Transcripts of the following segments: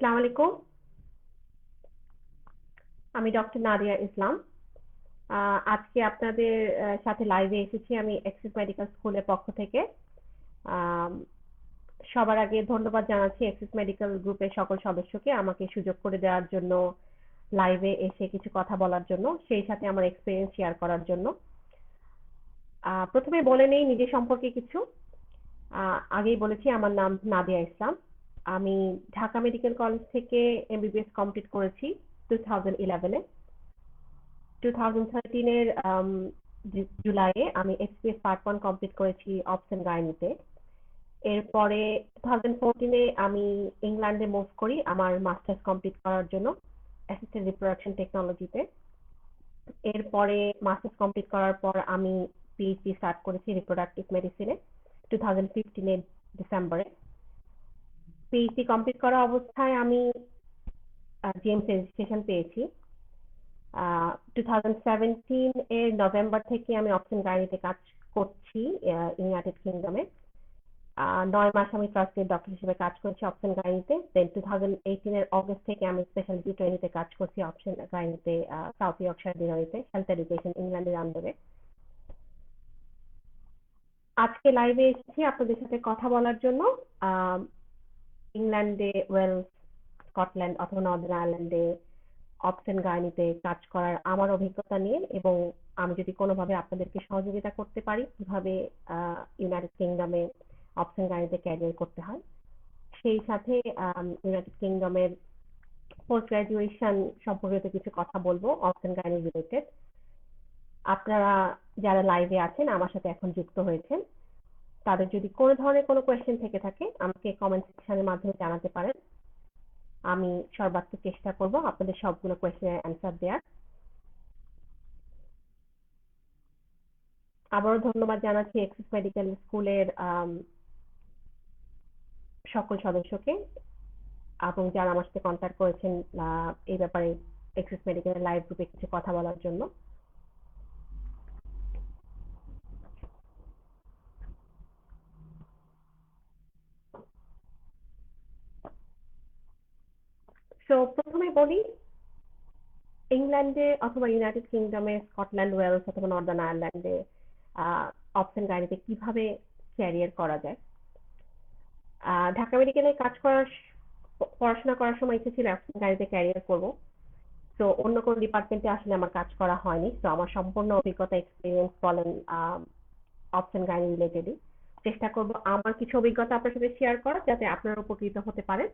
আসসালামু আলাইকুম। আমি ডক্টর নাদিয়া ইসলাম। আজকে আপনাদের সাথে লাইভে এসেছি আমি এক্সিস মেডিকেল স্কুলের পক্ষ থেকে। আম, সবার আগে ধন্যবাদ জানাচ্ছি এক্সিস মেডিকেল গ্রুপের সকল সদস্যকে আমাকে সুযোগ করে দেওয়ার জন্য, লাইভে এসে কিছু কথা বলার জন্য, সেই সাথে আমার এক্সপিরিয়েন্স শেয়ার করার জন্য। প্রথমে বলে নেই নিজের সম্পর্কে কিছু। আগেই বলেছি আমার নাম নাদিয়া ইসলাম। আমি ঢাকা মেডিকেল কলেজ থেকে এমবিবিএস কমপ্লিট করেছি 2011-এ। 2013-এর জুলাইয়ে আমি এফপিএস পার্ট 1 কমপ্লিট করেছি অপশন গাইনিতে। এরপরে 2014-এ আমি ইংল্যান্ডে মুভ করি আমার মাস্টার্স কমপ্লিট করার জন্য অ্যাসিস্টেন্ট রিপ্রোডাকশন টেকনোলজিতে। এরপরে মাস্টার্স কমপ্লিট করার পর আমি পিএইচডি স্টার্ট করেছি রিপ্রোডাক্টিভ মেডিসিনে 2015-এর ডিসেম্বরে। পিএইচডি কমপ্লিট করা অবস্থায় আমি জেমস রেজিস্ট্রেশন পেয়েছি। 2017 এর নভেম্বর থেকে আমি অপশন গাইনিতে কাজ করছি ইউনাইটেড কিংডমে। 9 মাস আমি ফার্স্ট ইয়ার ডক্টর হিসেবে কাজ করছি অপশন গাইনিতে। দেন 2018-এর অগস্ট থেকে আমি স্পেশালিটি ট্রেনিংতে কাজ করছি অপশন গাইনিতে সাউথ ইয়র্কশায়ার ডিনারিতে হেলথ এডুকেশন ইংল্যান্ডের আন্ডারে। আজকে লাইভে এসেছি আপনাদের সাথে কথা বলার জন্য। ইংল্যান্ডে, ওয়েলস, স্কটল্যান্ড অথবা নর্দার্ন আয়ারল্যান্ডে অপশন গাইনিতে কাজ করার আমার অভিজ্ঞতা নিয়ে, এবং আমি যদি কোনোভাবে আপনাদেরকে সহযোগিতা করতে পারি কিভাবে ইউনাইটেড কিংডমে অপশন গাইনিতে ক্যারিয়ার করতে হয়, সেই সাথে ইউনাইটেড কিংডমের পোস্ট গ্রাজুয়েশন সম্পর্কিত কিছু কথা বলবো অপশন গাইনি রিলেটেড। আপনারা যারা লাইভে আছেন আমার সাথে এখন যুক্ত হয়েছেন, তাদের যদি কোনো ধরনের কোনো কোয়েশ্চেন থেকে থাকে আমাকে কমেন্ট সেকশনের মাধ্যমে জানাতে পারেন। আমি সর্বাত্মক চেষ্টা করব আপনাদের সবগুলো কোয়েশ্চেনের অ্যান্সার দেওয়ার। আবারও ধন্যবাদ জানাচ্ছি এক্সিস মেডিকেল স্কুলের সকল সদস্যকে, এবং যারা আমার সাথে কন্ট্যাক্ট করেছেন এই ব্যাপারে এক্সিস মেডিকেলের লাইভ গ্রুপে কিছু কথা বলার জন্য। তো প্রথমে বলি, ইংল্যান্ডে অথবা ইউনাইটেড কিংডমে, স্কটল্যান্ড, ওয়েলস অথবা নর্দার্ন আয়ারল্যান্ডে অপশন গাইনিতে কিভাবে ক্যারিয়ার করা যায়। ঢাকা মেডিকেলে কাজ করার পড়াশোনা করার সময় ইচ্ছে ছিল অপশন গাইনিতে ক্যারিয়ার করব। তো অন্য কোনো ডিপার্টমেন্টে আসলে আমার কাজ করা হয়নি। তো আমার সম্পূর্ণ অভিজ্ঞতা, এক্সপিরিয়েন্স বলেন অপশন গাইনি রিলেটেডই। চেষ্টা করব আমার কিছু অভিজ্ঞতা আপনার সাথে শেয়ার করার, যাতে আপনারা উপকৃত হতে পারেন,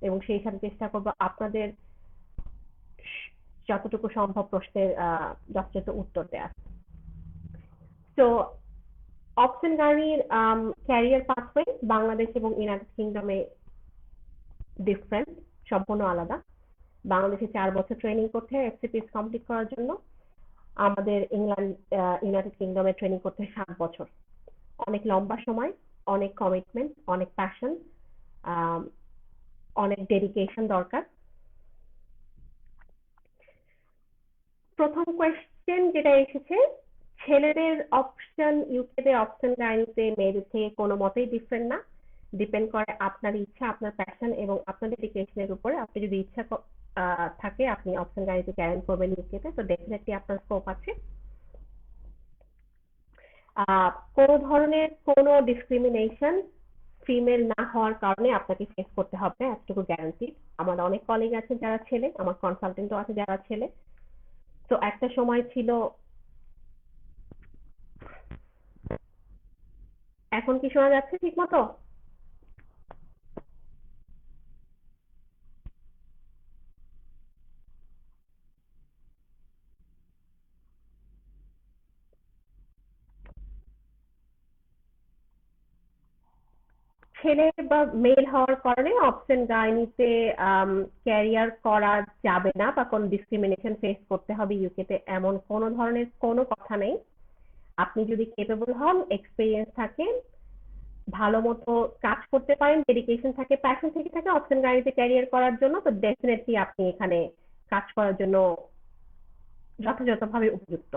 এবং সেই সাথে চেষ্টা করব আপনাদের যতটুকু সম্ভব প্রশ্নের যথাযথ উত্তর দেওয়ার। তো অপশন গাইনির ক্যারিয়ার পাথওয়ে বাংলাদেশ এবং ইউনাইটেড কিংডমে ডিফারেন্ট, সম্পূর্ণ আলাদা। বাংলাদেশে 4 বছর ট্রেনিং করতে হয় এফসিপিএস কমপ্লিট করার জন্য। আমাদের ইংল্যান্ড, ইউনাইটেড কিংডমে ট্রেনিং করতে হয় 7 বছর। অনেক লম্বা সময়, অনেক কমিটমেন্ট, অনেক প্যাশন, অনেক ডেডিকেশন দরকার। প্রথম কোয়েশ্চেন যেটা এসেছে, ছেলেদের অপশন ইউকেতে অপশন গাইনিতে মেয়েদের থেকে কোনো মতেই ডিফারেন্ট না। ডিপেন্ড করে আপনার ইচ্ছা, আপনার প্যাশন এবং আপনার ডেডিকেশনের উপরে। আপনি যদি ইচ্ছা থাকে আপনি অপশন গাইনিতে ক্যারিয়ার করবেন ইউকেতে, তো ডেফিনেটলি আপনার স্কোপ আছে। কোনো ধরনের কোনো ডিসক্রিমিনেশন ফিমেল না হওয়ার কারণে আপনাকে ফেস করতে হবে, এতটুকু গ্যারান্টি। আমার অনেক কলিগ আছে যারা ছেলে, আমার কনসালটেন্টও আছে যারা ছেলে। তো একটা সময় ছিল, এখন কি শোনা যাচ্ছে ঠিক মতো? ছেলে বা মেল হওয়ার কারণে অপশন গাইনিতে ক্যারিয়ার করা যাবে না বা কোনো ডিসক্রিমিনেশন ফেস করতে হবে ইউকেতে, এমন কোনো ধরনের কোনো কথা নেই। আপনি যদি কেপেবল হন, এক্সপিরিয়েন্স থাকে, ভালো মতো কাজ করতে পারেন, ডেডিকেশন থাকে, প্যাশন থেকে থাকে অপশন গাইনিতে ক্যারিয়ার করার জন্য, তো ডেফিনেটলি আপনি এখানে কাজ করার জন্য যথাযথভাবে উপযুক্ত।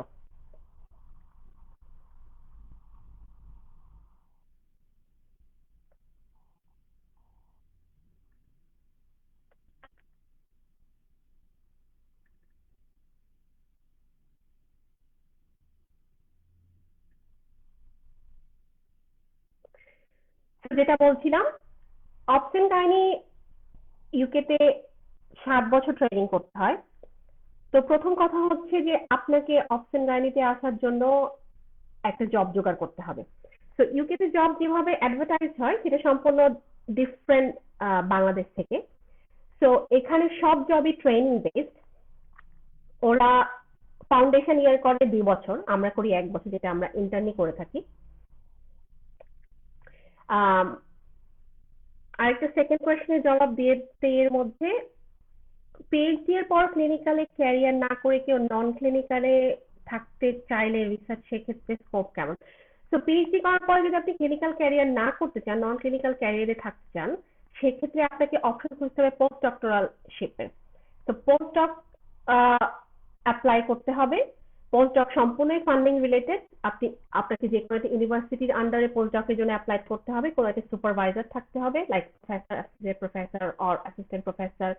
যেটা বলছিলাম, অপশন গাইনি ইউকেতে 7 বছর ট্রেনিং করতে হয়। তো প্রথম কথা হচ্ছে যে আপনাকে অপশন গাইনিতে আসার জন্য একটা জব জোগাড় করতে হবে। তো ইউকেতে জব যেভাবে অ্যাডভার্টাইজ হয় সেটা সম্পূর্ণ ডিফারেন্ট বাংলাদেশ থেকে। তো এখানে সব জবই ট্রেনিং বেসড। ওরা ফাউন্ডেশন ইয়ার করে 2 বছর, আমরা করি 1 বছর, যেটা আমরা ইন্টার্নি করে থাকি। আরেকটা সেকেন্ড কোয়েশ্চেনের জবাব দিয়ে এর মধ্যে, পিএইচডি এর পর ক্লিনিক্যালে ক্যারিয়ার না করে কেউ নন ক্লিনিক্যালে থাকতে চাইলে রিসার্চ সেক্ষেত্রে স্কোপ কেমন? তো পিএইচডি করার পরে যদি আপনি ক্লিনিক্যাল ক্যারিয়ার না করতে চান, নন ক্লিনিক্যাল ক্যারিয়ারে থাকতে চান, সেক্ষেত্রে আপনাকে অপশন খুঁজতে হবে পোস্ট ডক্টরাল শিপে। তো পোস্ট ডক অ্যাপ্লাই করতে হবে। পোস্ট ডক সম্পূর্ণই ফান্ডিং রিলেটেড। আপনাকে যে কোনো একটা ইউনিভার্সিটির আন্ডারে পোস্ট ডকের জন্য অ্যাপ্লাই করতে হবে, কোনো একটা সুপারভাইজার থাকতে হবে, like professor or assistant professor.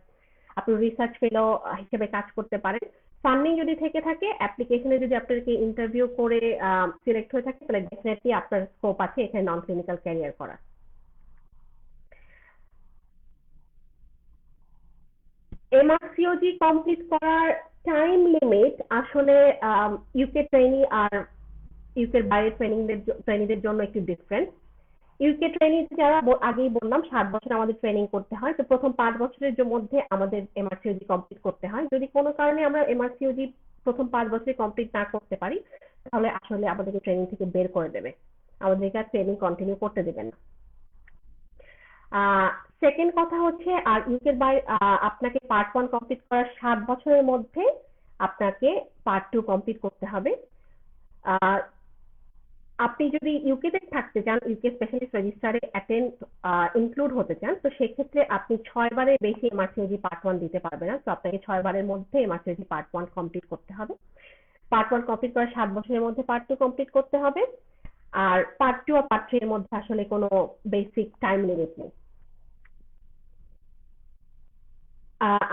আপনি রিসার্চ ফেলো হিসেবে কাজ করতে পারেন। ফান্ডিং যদি থেকে থাকে, অ্যাপ্লিকেশনে যদি আপনাকে ইন্টারভিউ করে সিলেক্ট হয়ে থাকে, তাহলে ডেফিনেটলি আপনার স্কোপ আছে এখানে নন ক্লিনিক্যাল ক্যারিয়ার করার। এমআরসিওজি কমপ্লিট করার টাইম লিমিট আসলে ইউকে ট্রেনি আর ইউকের বাইরে ট্রেনিংদের জন্য একটু ডিফারেন্ট। ইউকে ট্রেনিং যারা আগেই বললাম 7 বছর আমাদের ট্রেনিং করতে হয়। তো প্রথম 5 বছরের মধ্যে আমাদের এমআরসিওজি কমপ্লিট করতে হয়। যদি কোনো কারণে আমরা এমআরসিওজি প্রথম 5 বছরে কমপ্লিট না করতে পারি, তাহলে আসলে আমাদেরকে ট্রেনিং থেকে বের করে দেবে, আমাদেরকে আর ট্রেনিং কন্টিনিউ করতে দেবে না। সেকেন্ড কথা হচ্ছে, আর ইউকের বাইরে আপনাকে পার্ট 1 কমপ্লিট করার 7 বছরের মধ্যে আপনাকে পার্ট 2 কমপ্লিট করতে হবে। আপনি যদি ইউকেতে থাকতে চান, ইউকে স্পেশালিস্ট রেজিস্টারে অ্যাটেন্ড ইনক্লুড হতে চান, তো সেক্ষেত্রে আপনি 6 বারের বেশি এমআরসিওজি পার্ট 1 দিতে পারবেন না। তো আপনাকে 6 বারের মধ্যে এমআরসিওজি পার্ট 1 কমপ্লিট করতে হবে। পার্ট 1 কমপ্লিট করার 7 বছরের মধ্যে পার্ট 2 কমপ্লিট করতে হবে। আর পার্ট 2 আর পার্ট 3 এর মধ্যে আসলে কোনো বেসিক টাইম লিমিট নেই।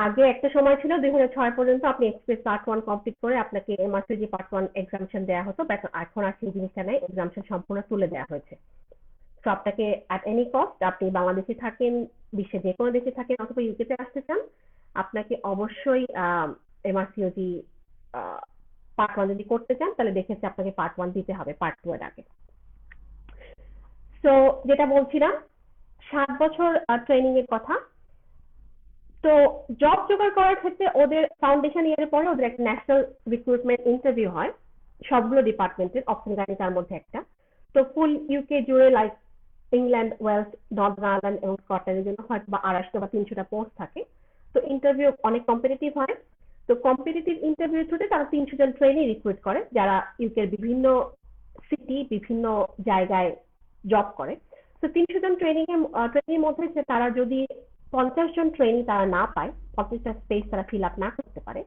আগে একটা সময় ছিল 2006 পর্যন্ত আপনি এক্সপ্রেস পার্ট 1 কমপ্লিট করে আপনাকে এমআরসিজি পার্ট 1 এক্সামশন দেওয়া হতো, বাট এখন আর সেই জিনিসটা নেই, এক্সামশন সম্পূর্ণ তুলে দেওয়া হয়েছে। তো আপনাকে অ্যাট এনি কস্ট, আপনি বাংলাদেশে থাকেন, বিশ্বের যে কোনো দেশে থাকেন, অথবা ইউকেতে আসতে চান, আপনাকে অবশ্যই এমআরসিওজি পার্ট 1 যদি করতে চান, তাহলে দেখেছি আপনাকে পার্ট 1 দিতে হবে পার্ট 2 এর আগে। তো যেটা বলছিলাম, 7 বছর ট্রেনিং এর কথা। তো জব জোগাড় করার ক্ষেত্রে ওদের ফাউন্ডেশন ইয়ারের পরে ওদের একটা ন্যাশনাল রিক্রুটমেন্ট ইন্টারভিউ হয় সবগুলো ডিপার্টমেন্টের, অপশন গাড়ি তার মধ্যে একটা। তো ফুল ইউকে জুড়ে, like England, Wales, Northern Ireland এবং স্কটল্যান্ডের জন্য হয়তো বা 250 বা 300টা পোস্ট থাকে। তো ইন্টারভিউ অনেক কম্পিটিটিভ হয়। তো কম্পিটিটিভ ইন্টারভিউ থ্রুতে তারা 300 জন ট্রেনি রিক্রুট করে, যারা ইউকের বিভিন্ন সিটি, বিভিন্ন জায়গায় জব করে। তো 300 জন ট্রেনির মধ্যে তারা যদি 50 জন ট্রেনি তারা না পায়, 50টা স্পেস তারা ফিল আপ না করতে পারে,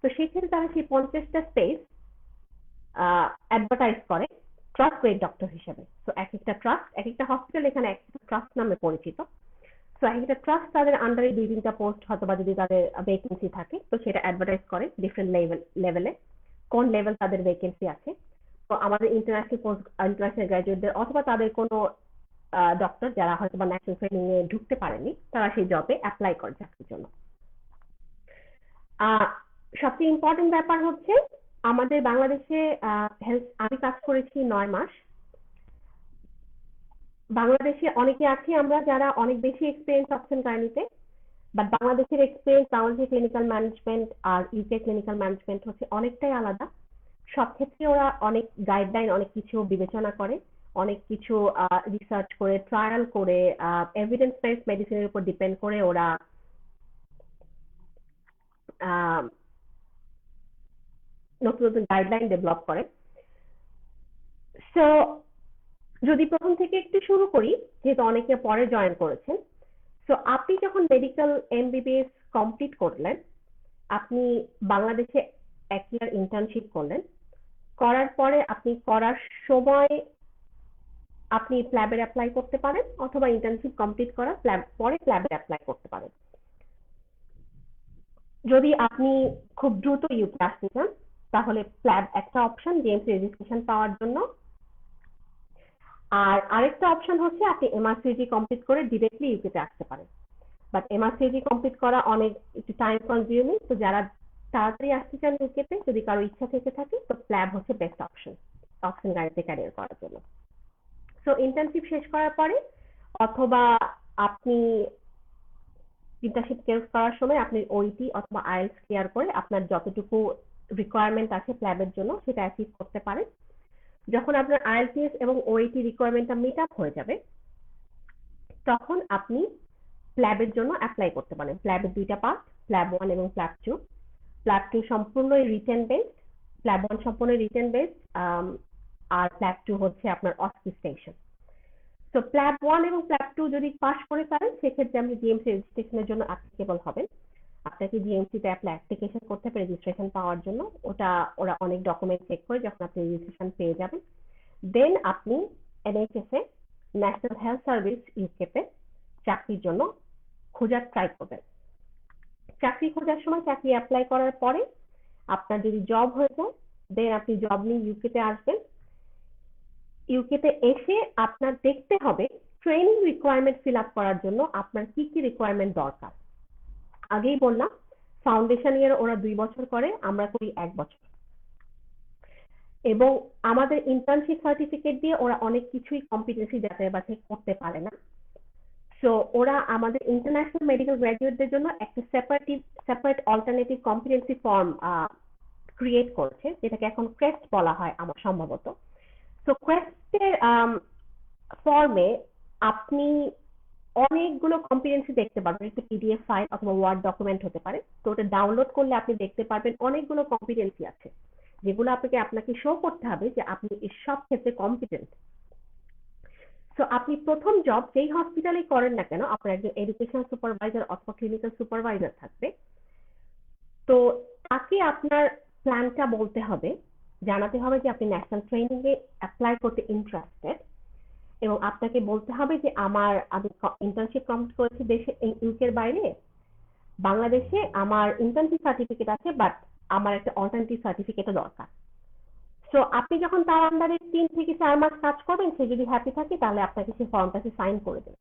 তো সেক্ষেত্রে তারা সেই 50টা স্পেস অ্যাডভার্টাইজ করে ট্রাস্ট গ্রেড ডক্টর হিসেবে। তো এক একটা ট্রাস্ট, এক একটা হসপিটাল এখানে এক একটা ট্রাস্ট নামে পরিচিত। তো এক একটা ট্রাস্ট তাদের আন্ডারে 2-3টা পোস্ট হয়তো বা যদি তাদের ভ্যাকেন্সি থাকে, তো সেটা অ্যাডভার্টাইজ করে ডিফারেন্ট লেভেলে, কোন লেভেল তাদের ভ্যাকেন্সি আছে। তো আমাদের ইন্টারন্যাশনাল গ্র্যাজুয়েটদের অথবা তাদের কোনো ডক্টর যারা হয়তো বা ন্যাশনাল ট্রেনিং এ ঢুকতে পারেনি, তারা সেই জবে অ্যাপ্লাই করে চাকরির জন্য। সবচেয়ে ইম্পর্টেন্ট ব্যাপার হচ্ছে, আমাদের বাংলাদেশে আমি কাজ করেছি 9 মাস। বাংলাদেশে অনেকে আছি আমরা যারা অনেক বেশি এক্সপিরিয়েন্স অপশন গাইনিতে, বাট বাংলাদেশের এক্সপিরিয়েন্স, বাংলাদেশের ক্লিনিক্যাল ম্যানেজমেন্ট আর ইউকে ক্লিনিক্যাল ম্যানেজমেন্ট হচ্ছে অনেকটাই আলাদা। সব ক্ষেত্রে ওরা অনেক গাইডলাইন, অনেক কিছু বিবেচনা করে, অনেক কিছু রিসার্চ করে, ট্রায়াল করে, এভিডেন্স বেসড মেডিসিনের উপর ডিপেন্ড করে ওরা নতুন নতুন গাইডলাইন ডেভেলপ করে। সো যদি প্রথম থেকে একটু শুরু করি, যেহেতু অনেকে পরে জয়েন করেছেন। সো আপনি যখন মেডিকেল এমবিবিএস কমপ্লিট করলেন, আপনি বাংলাদেশে 1 ইয়ার ইন্টার্নশিপ করলেন। করার পরে আপনি করার সময় আপনি প্ল্যাবের অ্যাপ্লাই করতে পারেন, অথবা ইন্টার্নশিপ কমপ্লিট করার পরে প্ল্যাবের অ্যাপ্লাই করতে পারেন। যদি আপনি খুব দ্রুত ইউকে আসতে চান, তাহলে প্ল্যাব একটা অপশন, জেএমসি রেজিস্ট্রেশন পাওয়ার জন্য। আর আরেকটা অপশন হচ্ছে আপনি এমআরসিজি কমপ্লিট করে ডিরেক্টলি ইউকেতে আসতে পারেন, বাট এমআরসিজি কমপ্লিট করা অনেক একটু টাইম কনজিউমিং। তো যারা তাড়াতাড়ি আসতে চান ইউকেতে, যদি কারো ইচ্ছা থেকে থাকে, তো প্ল্যাব হচ্ছে বেস্ট অপশন অপশন গাড়িতে ক্যারিয়ার করার জন্য। সো ইন্টার্নশিপ শেষ করার পরে অথবা আপনি ইন্টার্নশিপ করার সময় আপনি ওইটি অথবা আইএলটিএস ক্লিয়ার করে আপনার যতটুকু রিকোয়ারমেন্ট আছে প্ল্যাবের জন্য সেটা অ্যাচিভ করতে পারেন। যখন আপনার আইএলটিএস এবং ওইটি রিকোয়ারমেন্টটা মিট আপ হয়ে যাবে, তখন আপনি প্ল্যাবের জন্য অ্যাপ্লাই করতে পারেন। প্ল্যাবের দুইটা পার্ট, প্ল্যাব 1 এবং প্ল্যাব 2। প্ল্যাব 2 সম্পূর্ণই রিটেন বেসড, প্ল্যাব 1 সম্পূর্ণ রিটেন বেসড, আর প্ল্যাব 2 হচ্ছে আপনার অস্কি স্টেশন। তো প্ল্যাব 1 এবং প্ল্যাব 2 যদি পাস করে ফেলেন, সেক্ষেত্রে আপনি জিএমসি রেজিস্ট্রেশনের জন্য অ্যাপ্লিকেবল হবেন। আপনাকে জিএমসিতে অ্যাপ্লিকেশন করতে হবে রেজিস্ট্রেশন পাওয়ার জন্য। ওটা ওরা অনেক ডকুমেন্ট চেক করে যখন আপনি রেজিস্ট্রেশন পেয়ে যাবেন, দেন আপনি এনএইচএস এ, ন্যাশনাল হেলথ সার্ভিস ইউকেতে চাকরির জন্য খোঁজার ট্রাই করবেন। চাকরি খোঁজার সময় চাকরি অ্যাপ্লাই করার পরে আপনার যদি জব হয়ে যায়, দেন আপনি জব নিয়ে ইউকেতে আসবেন। ইউকেতে এসে আপনার দেখতে হবে ট্রেনিং রিকোয়ারমেন্ট ফিল আপ করার জন্য আপনার কি কি রিকোয়ারমেন্ট দরকার। আগেই বললাম ফাউন্ডেশন ইয়ার ওরা 2 বছর করে, আমরা করি 1 বছর। এবং আমাদের ইন্টার্নশিপ সার্টিফিকেট দিয়ে ওরা অনেক কিছুই কম্পিটেন্সি যাচাই বাছাই করতে পারে না। সো ওরা আমাদের ইন্টারন্যাশনাল মেডিকেল গ্র্যাজুয়েটদের জন্য একটা separate alternative competency form create করছে, যেটাকে এখন ক্রেস্ট বলা হয় আমার সম্ভবত। তো ক্রেস্টের ফর্মে আপনি অনেকগুলো কম্পিটেন্সি দেখতে পারবেন, একটা পিডিএফ ফাইল অথবা ওয়ার্ড ডকুমেন্ট হতে পারে। তো ওটা ডাউনলোড করলে আপনি দেখতে পারবেন অনেকগুলো কম্পিটেন্সি আছে, যেগুলো আপনাকে শো করতে হবে যে আপনি এই সব ক্ষেত্রে কম্পিটেন্ট। তো আপনি প্রথম জব যেই হসপিটালে করেন না কেন, আপনার একজন এডুকেশন সুপারভাইজার অথবা ক্লিনিক্যাল সুপারভাইজার থাকবে। তো তাকে আপনার প্ল্যানটা বলতে হবে, জানাতে হবে যে আপনি ন্যাশনাল ট্রেনিং এ অ্যাপ্লাই করতে ইন্টারেস্টেড, এবং আপনাকে বলতে হবে যে আমি ইন্টার্নশিপ কমপ্লিট করেছি দেশে ইউকের বাইরে, বাংলাদেশে আমার ইন্টার্নশিপ সার্টিফিকেট আছে, বাট আমার একটা অল্টারনেটিভ সার্টিফিকেটও দরকার। সো আপনি যখন তার আন্ডারে 3 থেকে 4 মাস কাজ করবেন, সে যদি হ্যাপি থাকে তাহলে আপনাকে সেই ফর্মটাকে সাইন করে দেবে।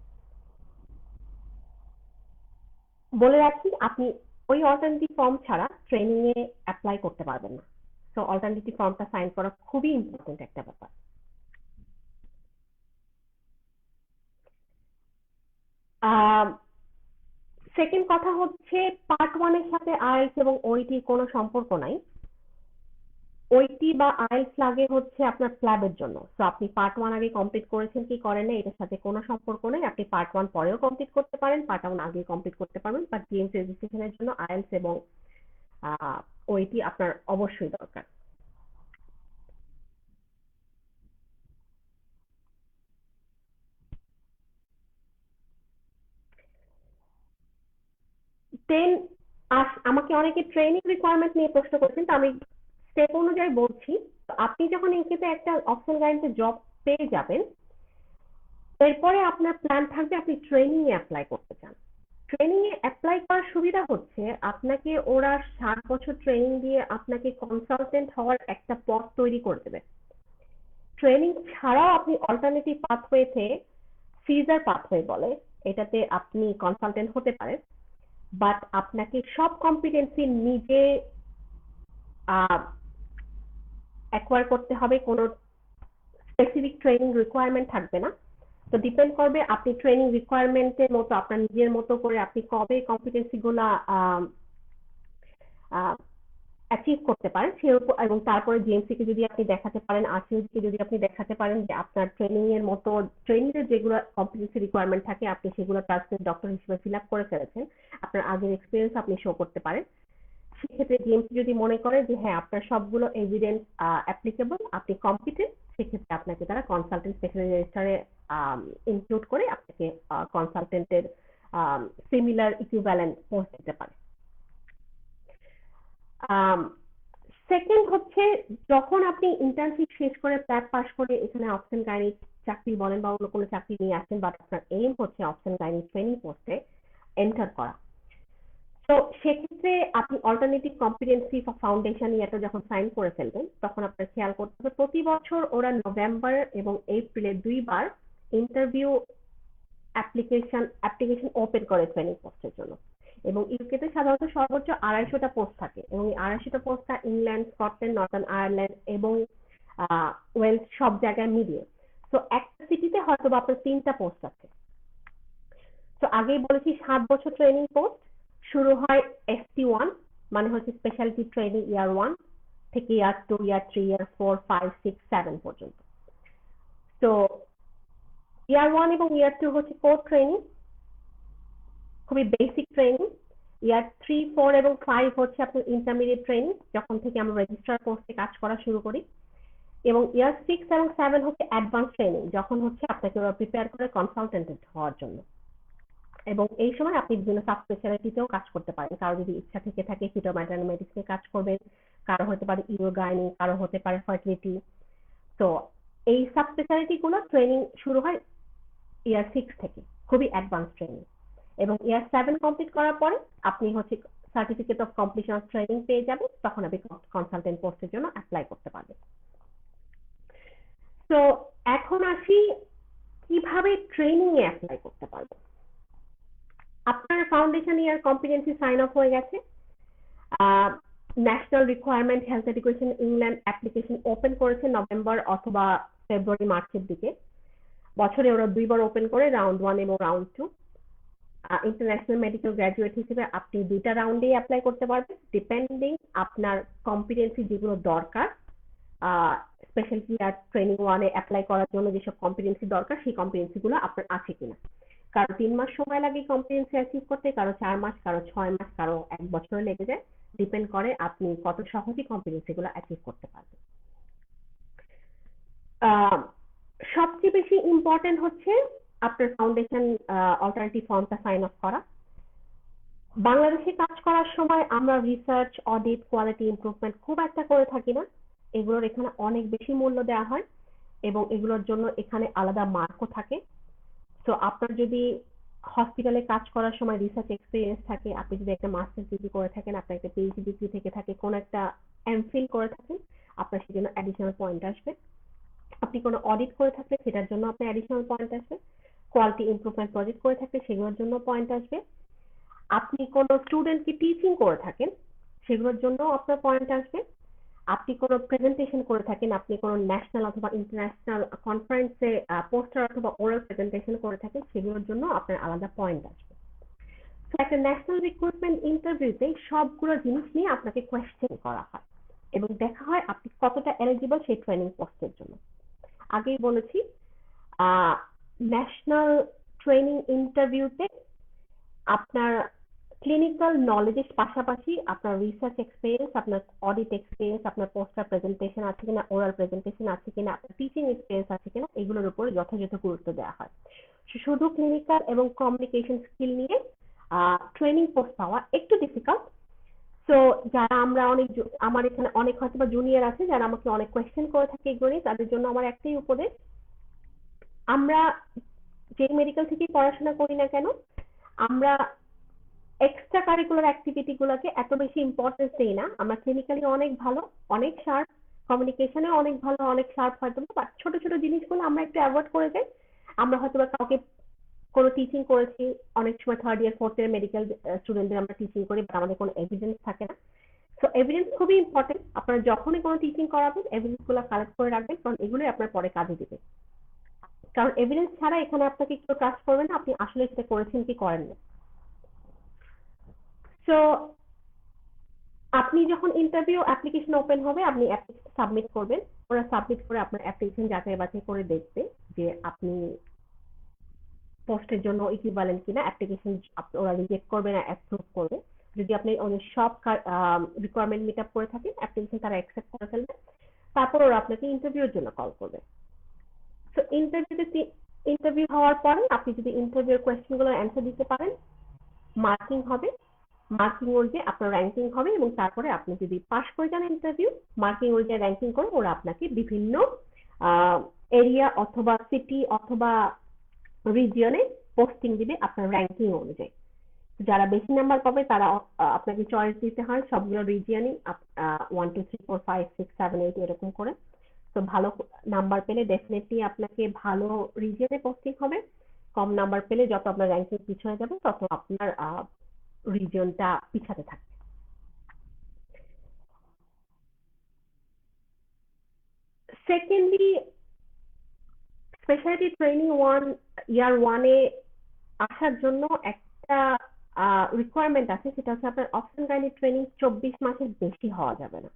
বলে রাখি, আপনি ওই অল্টারনেটিভ ফর্ম ছাড়া ট্রেনিং এ অ্যাপ্লাই করতে পারবেন না। সো অল্টারনেটিভ ফর্মটা সাইন করা খুবই ইম্পর্টেন্ট একটা ব্যাপার। সেকেন্ড কথা হচ্ছে, পার্ট 1 এর সাথে আইএলটিএস এবং ওইটির কোনো সম্পর্ক নাই। ওইটি বা আইএলটিএস লাগে হচ্ছে আপনার প্ল্যাবের জন্য। তো আপনি পার্ট 1 আগে কমপ্লিট করেছেন কি করেন না এটার সাথে কোনো সম্পর্ক নেই। আপনি পার্ট 1 পরেও কমপ্লিট করতে পারেন, পার্ট 1 আগে কমপ্লিট করতে পারবেন, বাট জিএমসি রেজিস্ট্রেশনের জন্য আইএলটিএস এবং ওইটি আপনার অবশ্যই দরকার। দেন আমাকে অনেকে ট্রেনিং রিকোয়ারমেন্ট নিয়ে প্রশ্ন করেছেন, তো আমি স্টেপ অনুযায়ী বলছি। তো আপনি যখন ইউকেতে একটা অপশন গাইডে জব পেয়ে যাবেন, এরপরে আপনার প্ল্যান থাকবে আপনি ট্রেনিং এ অ্যাপ্লাই করতে চান। ট্রেনিং এ অ্যাপ্লাই করার সুবিধা হচ্ছে আপনাকে ওরা 7 বছর ট্রেনিং দিয়ে আপনাকে কনসালটেন্ট হওয়ার একটা পথ তৈরি করে দেবে। ট্রেনিং ছাড়াও আপনি অল্টারনেটিভ পাথওয়েতে, সিজার পাথওয়ে বলে, এটাতে আপনি কনসালটেন্ট হতে পারেন, বাট আপনাকে সব কম্পিটেন্সি নিজে অ্যাকোয়ার করতে হবে, কোনো স্পেসিফিক ট্রেনিং রিকোয়ারমেন্ট থাকবে না। তো ডিপেন্ড করবে আপনি ট্রেনিং রিকোয়ারমেন্টের মতো আপনার নিজের মতো করে আপনি কবে কম্পিটেন্সি গুলা অ্যাচিভ করতে পারেন সেই উপর, এবং তারপরে জিএমসি কে যদি আপনি দেখাতে পারেন, আরসিওজি কে যদি আপনি দেখাতে পারেন যে আপনার ট্রেনিং এর মতো ট্রেনিং এর যেগুলো কম্পিটেন্সি রিকোয়ারমেন্ট থাকে আপনি সেগুলো ট্রাস্টেড ডক্টর হিসেবে ফিল আপ করে ফেলেছেন, আপনার আগের এক্সপিরিয়েন্স আপনি শো করতে পারেন, সেক্ষেত্রে জিএমসি যদি মনে করে যে হ্যাঁ আপনার সবগুলো এভিডেন্স অ্যাপ্লিকেবল, আপনি কম্পিটেন্ট, সেক্ষেত্রে আপনাকে তারা কনসালটেন্ট স্পেশাল রেজিস্টারে ইনক্লুড করে আপনাকে কনসালটেন্টের সিমিলার ইকুইভ্যালেন্ট পোস্ট দিতে পারে। সেকেন্ড হচ্ছে, যখন আপনি ইন্টার্নশিপ শেষ করে প্ল্যাব পাস করে এখানে অপশন গাইনি চাকরি বলেন বা অন্য কোনো চাকরি নিয়ে আসেন, বাট আপনার এইম হচ্ছে অপশন গাইনি ট্রেনিং পোস্টে এন্টার করা। তো সেক্ষেত্রে আপনি অল্টারনেটিভ কম্পিটেন্সি ফাউন্ডেশন ইয়ারটা যখন সাইন করে ফেলবেন তখন আপনার খেয়াল করতে হবে প্রতি বছর ওরা নভেম্বর এবং এপ্রিলে 2বার ইন্টারভিউ অ্যাপ্লিকেশন ওপেন করে ট্রেনিং পোস্টের জন্য। এবং ইউকেতে সাধারণত সর্বোচ্চ 250টা পোস্ট থাকে এবং এই 250টা পোস্টটা ইংল্যান্ড, স্কটল্যান্ড, নর্দার্ন আয়ারল্যান্ড এবং ওয়েলস সব জায়গায় মিলিয়ে। তো একটা সিটিতে হয়তো আপনার 3টা পোস্ট আছে। তো আগেই বলেছি 7 বছর ট্রেনিং কোর্স শুরু হয় ST1 মানে হচ্ছে স্পেশালিটি ট্রেনিং ইয়ার 1 থেকে ইয়ার 2, ইয়ার 3, ইয়ার 4, 5, 6, 7 পর্যন্ত। তো ইয়ার 1 এবং ইয়ার 2 হচ্ছে কোর ট্রেনিং, খুবই বেসিক ট্রেনিং। ইয়ার 3, 4 এবং 5 হচ্ছে আপনার ইন্টারমিডিয়েট ট্রেনিং, যখন থেকে আমরা রেজিস্ট্রার কোর্সে কাজ করা শুরু করি। এবং ইয়ার 6 এবং 7 হচ্ছে অ্যাডভান্স ট্রেনিং, যখন হচ্ছে আপনাকে ওরা প্রিপেয়ার করে কনসালটেন্ট হওয়ার জন্য। এবং এই সময় আপনি বিভিন্ন সাব স্পেশালিটিতেও কাজ করতে পারেন। কারো যদি ইচ্ছা থেকে থাকে ফিটো ম্যাটার্নাল মেডিসিনে কাজ করবেন, কারো হতে পারে ইউরোগাইনি, কারো হতে পারে ফার্টিলিটি। তো এই সাব স্পেশালিটি গুলো ট্রেনিং শুরু হয় ইয়ার 6 থেকে, খুবই অ্যাডভান্স ট্রেনিং। এবং ইয়ার 7 কমপ্লিট করার পরে আপনি হচ্ছে certificate of completion of training পেয়ে যাবেন, তখন আপনি কনসালটেন্ট পোস্টের জন্য অ্যাপ্লাই করতে পারবেন। তো এখন আসি কিভাবে ট্রেনিং এ অ্যাপ্লাই করতে পারবেন। আপনার foundation year competency sign off হয়ে গেছে, national requirement health education England application open করেছে নভেম্বর অথবা ফেব্রুয়ারি মার্চের দিকে। বছরে ওরা 2বার ওপেন করে, রাউন্ড 1 এবং রাউন্ড 2। ইন্টারন্যাশনাল মেডিকেল গ্র্যাজুয়েট হিসেবে আপনি 2টা রাউন্ডেই অ্যাপ্লাই করতে পারবেন, ডিপেন্ডিং আপনার কম্পিটেন্সি যেগুলো দরকার। স্পেশালিটি আর ট্রেনিং 1-এ অ্যাপ্লাই করার জন্য যেসব কম্পিটেন্সি দরকার সেই কম্পিটেন্সি গুলো আপনার আছে কিনা। কারো 3 মাস সময় লাগে কম্পিটেন্সি অ্যাচিভ করতে, কারো 4 মাস, কারো 6 মাস, কারো 1 বছর লেগে যায়। ডিপেন্ড করে আপনি কত সহজে কম্পিটেন্সি গুলো অ্যাচিভ করতে পারবেন। সবচেয়ে বেশি ইম্পর্টেন্ট হচ্ছে আপনার ফাউন্ডেশন অল্টারনেটিভ ফর্মটা সাইন অফ করা। বাংলাদেশে কাজ করার সময় আমরা রিসার্চ, অডিট, কোয়ালিটি ইমপ্রুভমেন্ট খুব একটা করে থাকি না। এগুলোর এখানে অনেক বেশি মূল্য দেওয়া হয় এবং এগুলোর জন্য এখানে আলাদা মার্কও থাকে। তো আপনার যদি হসপিটালে কাজ করার সময় রিসার্চ এক্সপিরিয়েন্স থাকে, আপনি যদি একটা মাস্টার্স ডিগ্রি করে থাকেন, আপনার একটা পিএইচডি ডিগ্রি থেকে থাকে, কোনো একটা এমফিল করে থাকেন, আপনার সেজন্য অ্যাডিশনাল পয়েন্ট আসবে। আপনি কোনো অডিট করে থাকলে সেটার জন্য আপনার অ্যাডিশনাল পয়েন্ট আসবে। কোয়ালিটি ইমপ্রুভমেন্ট প্রজেক্ট করে থাকলে সেগুলোর জন্য পয়েন্ট আসবে। আপনি কোনো স্টুডেন্টকে টিচিং করে থাকেন, সেগুলোর জন্য আপনার পয়েন্ট আসবে। আপনি কোনো প্রেজেন্টেশন করে থাকেন, আপনি কোনো ন্যাশনাল অথবা ইন্টারন্যাশনাল কনফারেন্সে পোস্টার অথবা ওরাল প্রেজেন্টেশন করে থাকেন, সেগুলোর জন্য আপনার আলাদা পয়েন্ট আসবে। তো একটা ন্যাশনাল রিক্রুটমেন্ট ইন্টারভিউতে সবগুলো জিনিস নিয়ে আপনাকে কোয়েশ্চেন করা হয় এবং দেখা হয় আপনি কতটা এলিজিবল সেই ট্রেনিং পোস্টের জন্য। আগেই বলেছি, ন্যাশনাল ট্রেনিং ইন্টারভিউতে আপনার ক্লিনিক্যাল নলেজের পাশাপাশি আপনার রিসার্চ এক্সপিরিয়েন্স, আপনার অডিট এক্সপিরিয়েন্স, আপনার পোস্টার প্রেজেন্টেশন আছে কিনা, ওরাল প্রেজেন্টেশন আছে কিনা, আপনার টিচিং এক্সপিরিয়েন্স আছে কিনা, এগুলোর উপর যথাযথ গুরুত্ব দেওয়া হয়। শুধু ক্লিনিক্যাল এবং কমিউনিকেশন স্কিল নিয়ে ট্রেনিং পোস্ট পাওয়া একটু ডিফিকাল্ট। তো যারা আমরা আমার এখানে অনেক হয়তো বা জুনিয়র আছে যারা আমাকে অনেক কোয়েশ্চেন করে থাকে এগুলো নিয়ে, তাদের জন্য আমার একটাই উপদেশ, আমরা যে মেডিকেল থেকে পড়াশোনা করি না কেন, আমরা এক্সট্রা কারিকুলার অ্যাক্টিভিটি গুলোকে এত বেশি ইম্পর্টেন্স দেই না। আমরা ক্লিনিক্যালি অনেক ভালো, অনেক শার্প, কমিউনিকেশনে অনেক ভালো, অনেক শার্প হয়তো, বাট ছোট ছোট জিনিসগুলো আমরা একটু অ্যাভয়েড করে যাই। আমরা হয়তো বা কাউকে কোনো টিচিং করেছি, অনেক সময় 3rd ইয়ার 4th ইয়ার মেডিকেল স্টুডেন্টদের আমরা টিচিং করি, বাট আমাদের কোনো এভিডেন্স থাকে না। সো এভিডেন্স খুবই ইম্পর্টেন্ট। আপনারা যখনই কোনো টিচিং করাবেন এভিডেন্স গুলো কালেক্ট করে রাখবেন, কারণ এগুলোই আপনার পরে কাজে দিবে। কারণ এভিডেন্স ছাড়া এখানে আপনাকে কেউ ট্রাস্ট করবে না আপনি আসলে সেটা করেছেন কি করেন না। সো আপনি যখন ইন্টারভিউ অ্যাপ্লিকেশন ওপেন হবে, আপনি অ্যাপ্লিকেশন সাবমিট করবেন। ওরা সাবমিট করে আপনার অ্যাপ্লিকেশন যাচাই বাছাই করে দেখবে যে আপনি পোস্টের জন্য ইকুইভ্যালেন্ট কিনা। অ্যাপ্লিকেশন ওরা রিজেক্ট করবে না অ্যাপ্রুভ করবে। যদি আপনি সব রিকোয়ারমেন্ট মিট আপ করে থাকেন, অ্যাপ্লিকেশন তারা অ্যাকসেপ্ট করে ফেলবে। তারপর ওরা আপনাকে ইন্টারভিউর জন্য কল করবে। তো ইন্টারভিউ হওয়ার পরে আপনি যদি ইন্টারভিউর কোয়েশ্চেনগুলো অ্যান্সার দিতে পারেন, মার্কিং হবে। মার্কিং অনুযায়ী আপনার র্যাঙ্কিং হবে এবং তারপরে আপনি যদি পাস করে যান ইন্টারভিউ, মার্কিং অনুযায়ী র্যাঙ্কিং করে ওরা আপনাকে বিভিন্ন এরিয়া অথবা সিটি অথবা রিজিয়নে পোস্টিং দিবে আপনার র্যাঙ্কিং অনুযায়ী। যারা বেশি নাম্বার পাবে তারা আপনাকে চয়েস দিতে হয় সবগুলো রিজিয়নই 1 2 3 4 5 6 7 8 এরকম করে। তো ভালো নাম্বার পেলে ডেফিনেটলি আপনাকে ভালো রিজিয়নে পোস্টিং হবে। কম নাম্বার পেলে যত আপনার র্যাঙ্কিং পিছনে যাবে তত আপনার রিজিয়নটা পিছাতে থাকবে। সেকেন্ডলি, স্পেশালিটি ট্রেনিং ইয়ার ওয়ানে আসার জন্য একটা রিকোয়ারমেন্ট আছে, সেটা হচ্ছে আপনার অপশন গাইনি ট্রেনিং 24 মাসের বেশি হওয়া যাবে না।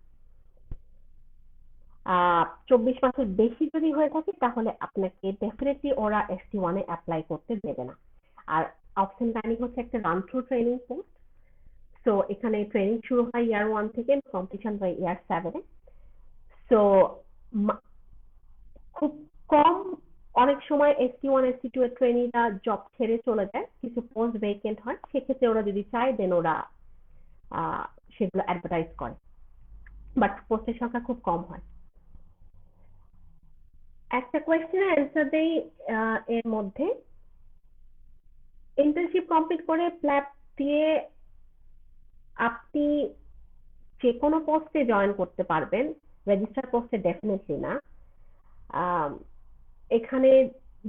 24 মাসের বেশি যদি হয়ে থাকে তাহলে আপনাকে ডেফিনেটলি ওরা ST1 অ্যাপ্লাই করতে দেবে না। আর অপশন গাইনি হচ্ছে একটা run through training post. So এখানে ট্রেনিং শুরু হয় ইয়ার 1 থেকে, কম্পিটিশন হয় ইয়ার 7-এ। সো খুব কম, অনেক সময় ST1 ST2 এর ট্রেনিংরা জব ছেড়ে চলে যায়, কিছু পোস্ট ভেকেন্ট হয়, সেক্ষেত্রে ওরা যদি চায় দেন ওরা সেগুলো অ্যাডভার্টাইজ করে, বাট পোস্টের সংখ্যা খুব কম হয়। একটা কোয়েশ্চেনের অ্যান্সার দেই এর মধ্যে। ইন্টার্নশিপ কমপ্লিট করে প্ল্যাব দিয়ে আপনি যে কোনো পোস্টে জয়েন করতে পারবেন, রেজিস্টার পোস্টে ডেফিনেটলি না। এখানে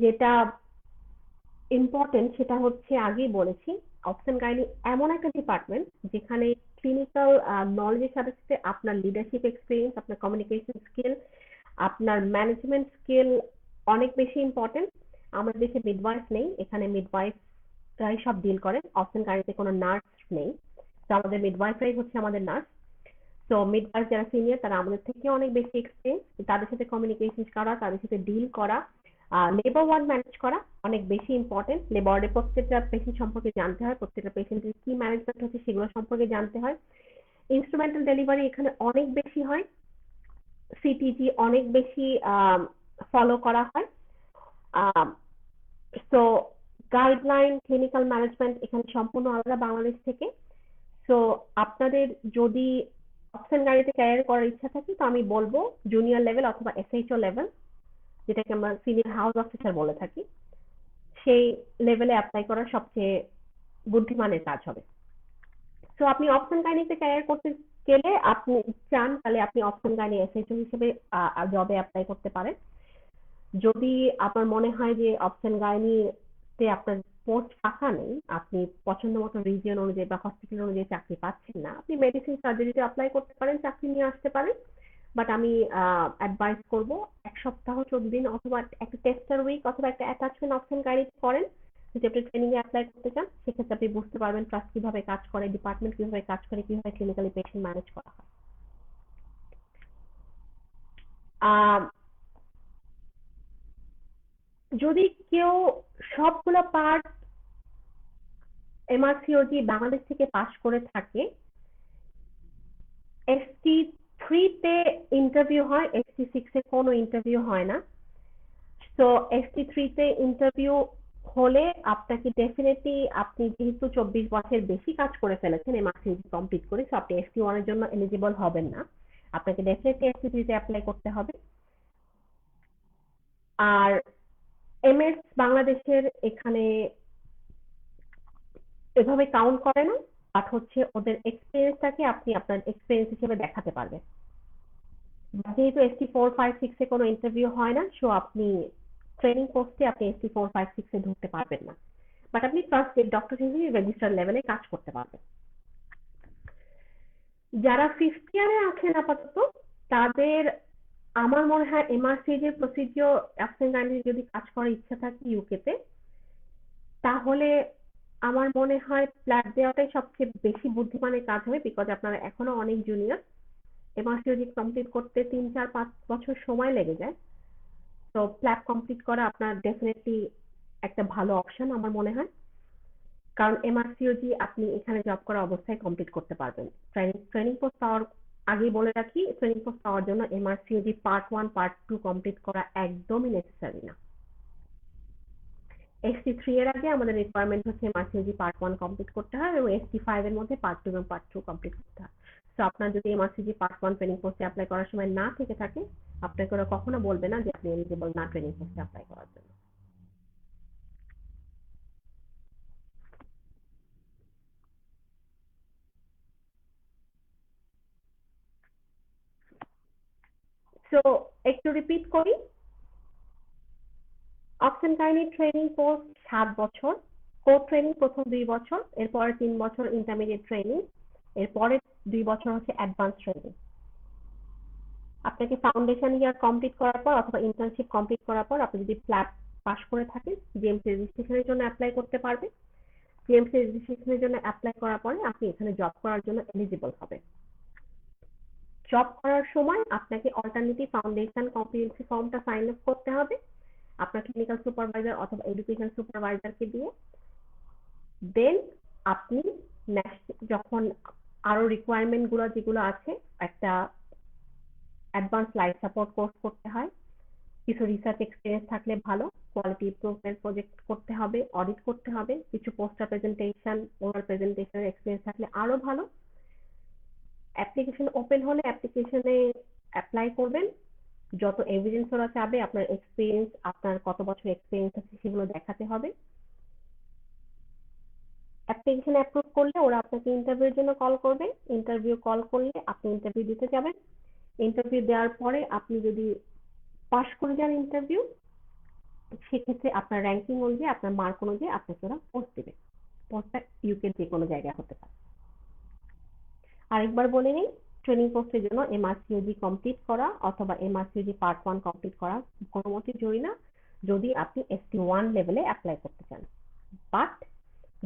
যেটা ইম্পর্টেন্ট সেটা হচ্ছে, আগেই বলেছি, অপশন গাইনি এমন একটা ডিপার্টমেন্ট যেখানে ক্লিনিক্যাল নলেজের সাথে সাথে আপনার লিডারশিপ এক্সপিরিয়েন্স, আপনার কমিউনিকেশন স্কিল, আপনার ম্যানেজমেন্ট স্কিল অনেক বেশি ইম্পর্টেন্ট। আমাদের দেশে মিডওয়াইফ নেই, এখানে মিডওয়াইফরাই সব ডিল করেন, অপশন গাইনিতে কোনো নার্স নেই। তো আমাদের মিডওয়াইফরাই হচ্ছে আমাদের নার্স। তো মিডওয়াইফ যারা সিনিয়র তারা আমাদের থেকে অনেক বেশি এক্সপিরিয়েন্স, তাদের সাথে কমিউনিকেশন করা, তাদের সাথে ডিল করা, লেবার ওয়ার্ড ম্যানেজ করা অনেক বেশি ইম্পর্টেন্ট। লেবার ওয়ার্ডে প্রত্যেকটা পেশেন্ট সম্পর্কে জানতে হয়, প্রত্যেকটা পেশেন্টের কি ম্যানেজমেন্ট হচ্ছে সেগুলো সম্পর্কে জানতে হয়। ইনস্ট্রুমেন্টাল ডেলিভারি এখানে অনেক বেশি হয়, সিটিজি অনেক বেশি ফলো করা হয়। সো গাইডলাইন, ক্লিনিক্যাল ম্যানেজমেন্ট এখানে সম্পূর্ণ আলাদা বাংলাদেশ থেকে। সো আপনাদের যদি অপশন গাড়িতে ক্যারিয়ার করার ইচ্ছা থাকে তো আমি বলবো জুনিয়র লেভেল অথবা SHO লেভেল, যেটাকে আমরা সিনিয়র হাউস অফিসার বলে থাকি, সেই লেভেলে অ্যাপ্লাই করা সবচেয়ে বুদ্ধিমানের কাজ হবে। তো আপনি অপশন গাইনিতে ক্যারিয়ার করতে গেলে, আপনি চান তাহলে আপনি অপশন গাইনি SHO হিসেবে জবে অ্যাপ্লাই করতে পারেন। যদি আপনার মনে হয় যে অপশন গাইনিতে আপনার পোস্ট ফাঁকা নেই, আপনি পছন্দ মতো রিজিয়ন অনুযায়ী বা হসপিটাল অনুযায়ী চাকরি পাচ্ছেন না, আপনি মেডিসিন সার্জারিতে অ্যাপ্লাই করতে পারেন, চাকরি নিয়ে আসতে পারেন। বাট আমি অ্যাডভাইস করব 1 সপ্তাহ 14 দিন অথবা একটা টেস্টার উইক অথবা একটা অ্যাটাচমেন্ট অপশন গাইড করেন। যদি আপনি ট্রেনিং এ অ্যাপ্লাই করতে চান সেক্ষেত্রে আপনি বুঝতে পারবেন ট্রাস্ট কিভাবে কাজ করে, ডিপার্টমেন্ট কিভাবে কাজ করে, কিভাবে ক্লিনিক্যালি পেশেন্ট ম্যানেজ করা হয়। যদি কেউ সবগুলো পার্ট MRCOG বাংলাদেশ থেকে পাশ করে থাকে, ST3-তে ইন্টারভিউ হয়, ST6-এ কোনো ইন্টারভিউ হয় না। তো ST3-তে ইন্টারভিউ হলে আপনাকে ডেফিনেটলি, আপনি যেহেতু 24 বছর বেশি কাজ করে ফেলেছেন MRCOG কমপ্লিট করে, তো আপনি ST1 এর জন্য এলিজিবল হবেন না, আপনাকে ডেফিনেটলি ST3-তে অ্যাপ্লাই করতে হবে। আর MS বাংলাদেশের এখানে এভাবে কাউন্ট করে না, বাট হচ্ছে ওদের এক্সপিরিয়েন্সটাকে আপনি আপনার এক্সপিরিয়েন্স হিসেবে দেখাতে পারবেন। যেহেতু ST4, 5, 6-এ কোনো ইন্টারভিউ হয় না, সো আপনি ট্রেনিং পোস্টে আপনি ST4, 5, 6-এ ঢুকতে পারবেন না, বাট আপনি ফার্স্ট এড ডক্টর হিসেবে রেজিস্টার লেভেলে কাজ করতে পারবেন। যারা 5th ইয়ারে আছেন আপাতত, তাদের আমার মনে হয় MRCG এর প্রসিডিওর অ্যাবসেন্ট যদি কাজ করার ইচ্ছা থাকে ইউকেতে, তাহলে আমার মনে হয় ফ্ল্যাট দেওয়াটাই সবচেয়ে বেশি বুদ্ধিমানের কাজ হবে, বিকজ আপনারা এখনো অনেক জুনিয়র। MRCG কমপ্লিট করতে 3, 4, 5 বছর সময় লেগে যায়। তো ফ্ল্যাট কমপ্লিট করা আপনার ডেফিনেটলি একটা ভালো অপশন আমার মনে হয়, কারণ MRCOG আপনি এখানে জব করা অবস্থায় কমপ্লিট করতে পারবেন। ট্রেনিং পোস্ট পাওয়ার আগেই বলে রাখি, ট্রেনিং পোস্ট পাওয়ার জন্য MRCOG পার্ট 1 পার্ট 2 কমপ্লিট করা একদমই নেসেসারি না। ST3 এর আগে আমাদের রিকোয়ারমেন্ট হচ্ছে MRCOG পার্ট 1 কমপ্লিট করতে হয় এবং ST5 এর মধ্যে পার্ট 2 এবং পার্ট 2 কমপ্লিট করতে হয়। তো আপনার যদি MRCOG পার্ট 1 ট্রেনিং পোস্টে অ্যাপ্লাই করার সময় না থেকে থাকে, আপনাকে ওরা কখনো বলবে না যে আপনি এলিজিবল না ট্রেনিং পোস্টে অ্যাপ্লাই করার জন্য। সো একটু রিপিট করি, অক্সেন কাহিনী ট্রেনিং কোর্স 7 বছর, কোর ট্রেনিং প্রথম 2 বছর, এরপরে 3 বছর ইন্টারমিডিয়েট ট্রেনিং, এরপরে 2 বছর হচ্ছে অ্যাডভান্স ট্রেনিং। আপনাকে ফাউন্ডেশন ইয়ার কমপ্লিট করার পর অথবা ইন্টার্নশিপ কমপ্লিট করার পর আপনি যদি ফ্ল্যাট পাস করে থাকেন, জিএমসি রেজিস্ট্রেশনের জন্য অ্যাপ্লাই করতে পারবে। জিএমসি রেজিস্ট্রেশনের জন্য অ্যাপ্লাই করার পরে আপনি এখানে জব করার জন্য এলিজিবল হবে। জব করার সময় আপনাকে অল্টারনেটিভ ফাউন্ডেশন কম্প্রিহেনসিভ ফর্মটা সাইন আপ করতে হবে আপনার ক্লিনিক্যাল সুপারভাইজার অথবা এডুকেশন সুপারভাইজারকে দিয়ে। দেন আপনি যখন আরো রিকোয়ারমেন্ট গুলো যেগুলো আছে, একটা অ্যাডভান্স লাইফ সাপোর্ট কোর্স করতে হয়, কিছু রিসার্চ এক্সপিরিয়েন্স থাকলে ভালো, কোয়ালিটি ইমপ্রুভমেন্ট প্রজেক্ট করতে হবে, অডিট করতে হবে, কিছু পোস্টার প্রেজেন্টেশন ওরাল প্রেজেন্টেশনের এক্সপিরিয়েন্স থাকলে আরো ভালো। অ্যাপ্লিকেশন ওপেন হলে অ্যাপ্লিকেশনে অ্যাপ্লাই করবেন, যত এভিডেন্স ওরা চাবে আপনার এক্সপিরিয়েন্স, আপনার কত বছর এক্সপিরিয়েন্স আছে সেগুলো দেখাতে হবে। অ্যাপ্লিকেশন অ্যাপ্রুভ করলে ওরা আপনাকে ইন্টারভিউর জন্য কল করবে, ইন্টারভিউ কল করলে আপনি ইন্টারভিউ দিতে যাবেন। ইন্টারভিউ দেওয়ার পরে আপনি যদি পাশ করে যান ইন্টারভিউ, সেক্ষেত্রে আপনার র্যাঙ্কিং অনুযায়ী, আপনার মার্ক অনুযায়ী আপনাকে ওরা পোস্ট দেবে। পোস্টটা ইউকে যে কোনো জায়গায় হতে পারে। আরেকবার বলে নিই, ট্রেনিং কোর্সের জন্য এমআরসিওজি কমপ্লিট করা অথবা এমআরসিওজি পার্ট 1 কমপ্লিট করা কোনো মতে জরুরি না, যদি আপনি ST1 লেভেলে অ্যাপ্লাই করতে চান। বাট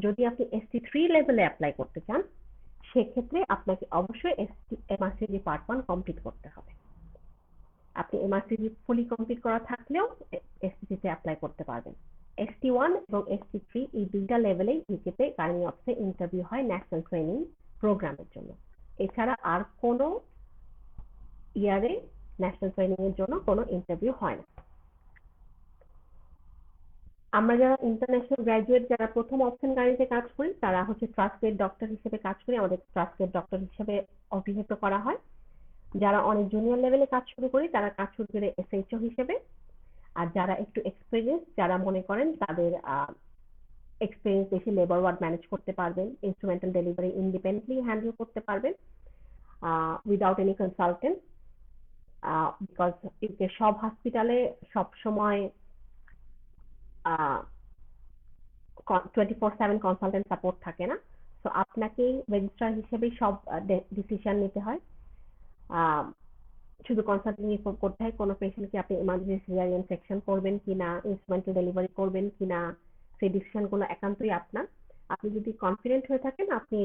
যদি আপনি ST3 লেভেলে অ্যাপ্লাই করতে চান, সেক্ষেত্রে আপনাকে অবশ্যই এমআরসিওজি পার্ট 1 কমপ্লিট করতে হবে। আপনি এমআরসিওজি ফুলি কমপ্লিট করা থাকলেও ST3 তে অ্যাপ্লাই করতে পারবেন। ST1 এবং ST3 এই দুইটা লেভেলেই ইউকেতে গাইনি অফিসে ইন্টারভিউ হয় ন্যাশনাল ট্রেনিং প্রোগ্রামের জন্য। এছাড়া আর কোনো ইয়ারে ন্যাশনাল ট্রেনিং এর জন্য কোনো ইন্টারভিউ হয় না। আমরা যারা ইন্টারন্যাশনাল গ্র্যাজুয়েট, যারা প্রথম অপশন গাড়িতে কাজ করি, তারা হচ্ছে ট্রাস্টেড ডক্টর হিসেবে কাজ করি, আমাদের ট্রাস্টেড ডক্টর হিসেবে অভিহিত করা হয়। যারা অনেক জুনিয়র লেভেলে কাজ শুরু করি, তারা কাজ শুরু করে SHO হিসেবে। আর যারা একটু এক্সপিরিয়েন্স, যারা মনে করেন তাদের এক্সপিরিয়েন্স বেশি, লেবার ওয়ার্ড ম্যানেজ করতে পারবেন, ইনস্ট্রুমেন্টাল ডেলিভারি ইন্ডিপেন্ডেন্টলি হ্যান্ডেল করতে পারবেন উইদাউট এনি কনসালটেন্ট, বিকজ সব হসপিটালে সব সময় 24/7 কনসালটেন্ট সাপোর্ট থাকে না। তো আপনাকেই রেজিস্ট্রার হিসেবে সব ডিসিশন নিতে হয়। শুধু কনসাল্টিং করতে হয় কোনো পেশেন্টকে আপনি ইমার্জেন্সি সিজারিয়ান সেকশন করবেন কিনা, ইনস্ট্রুমেন্টাল ডেলিভারি করবেন কিনা, সেই ডিসিশনগুলো একান্তই আপনার। আপনি যদি কনফিডেন্ট হয়ে থাকেন, আপনি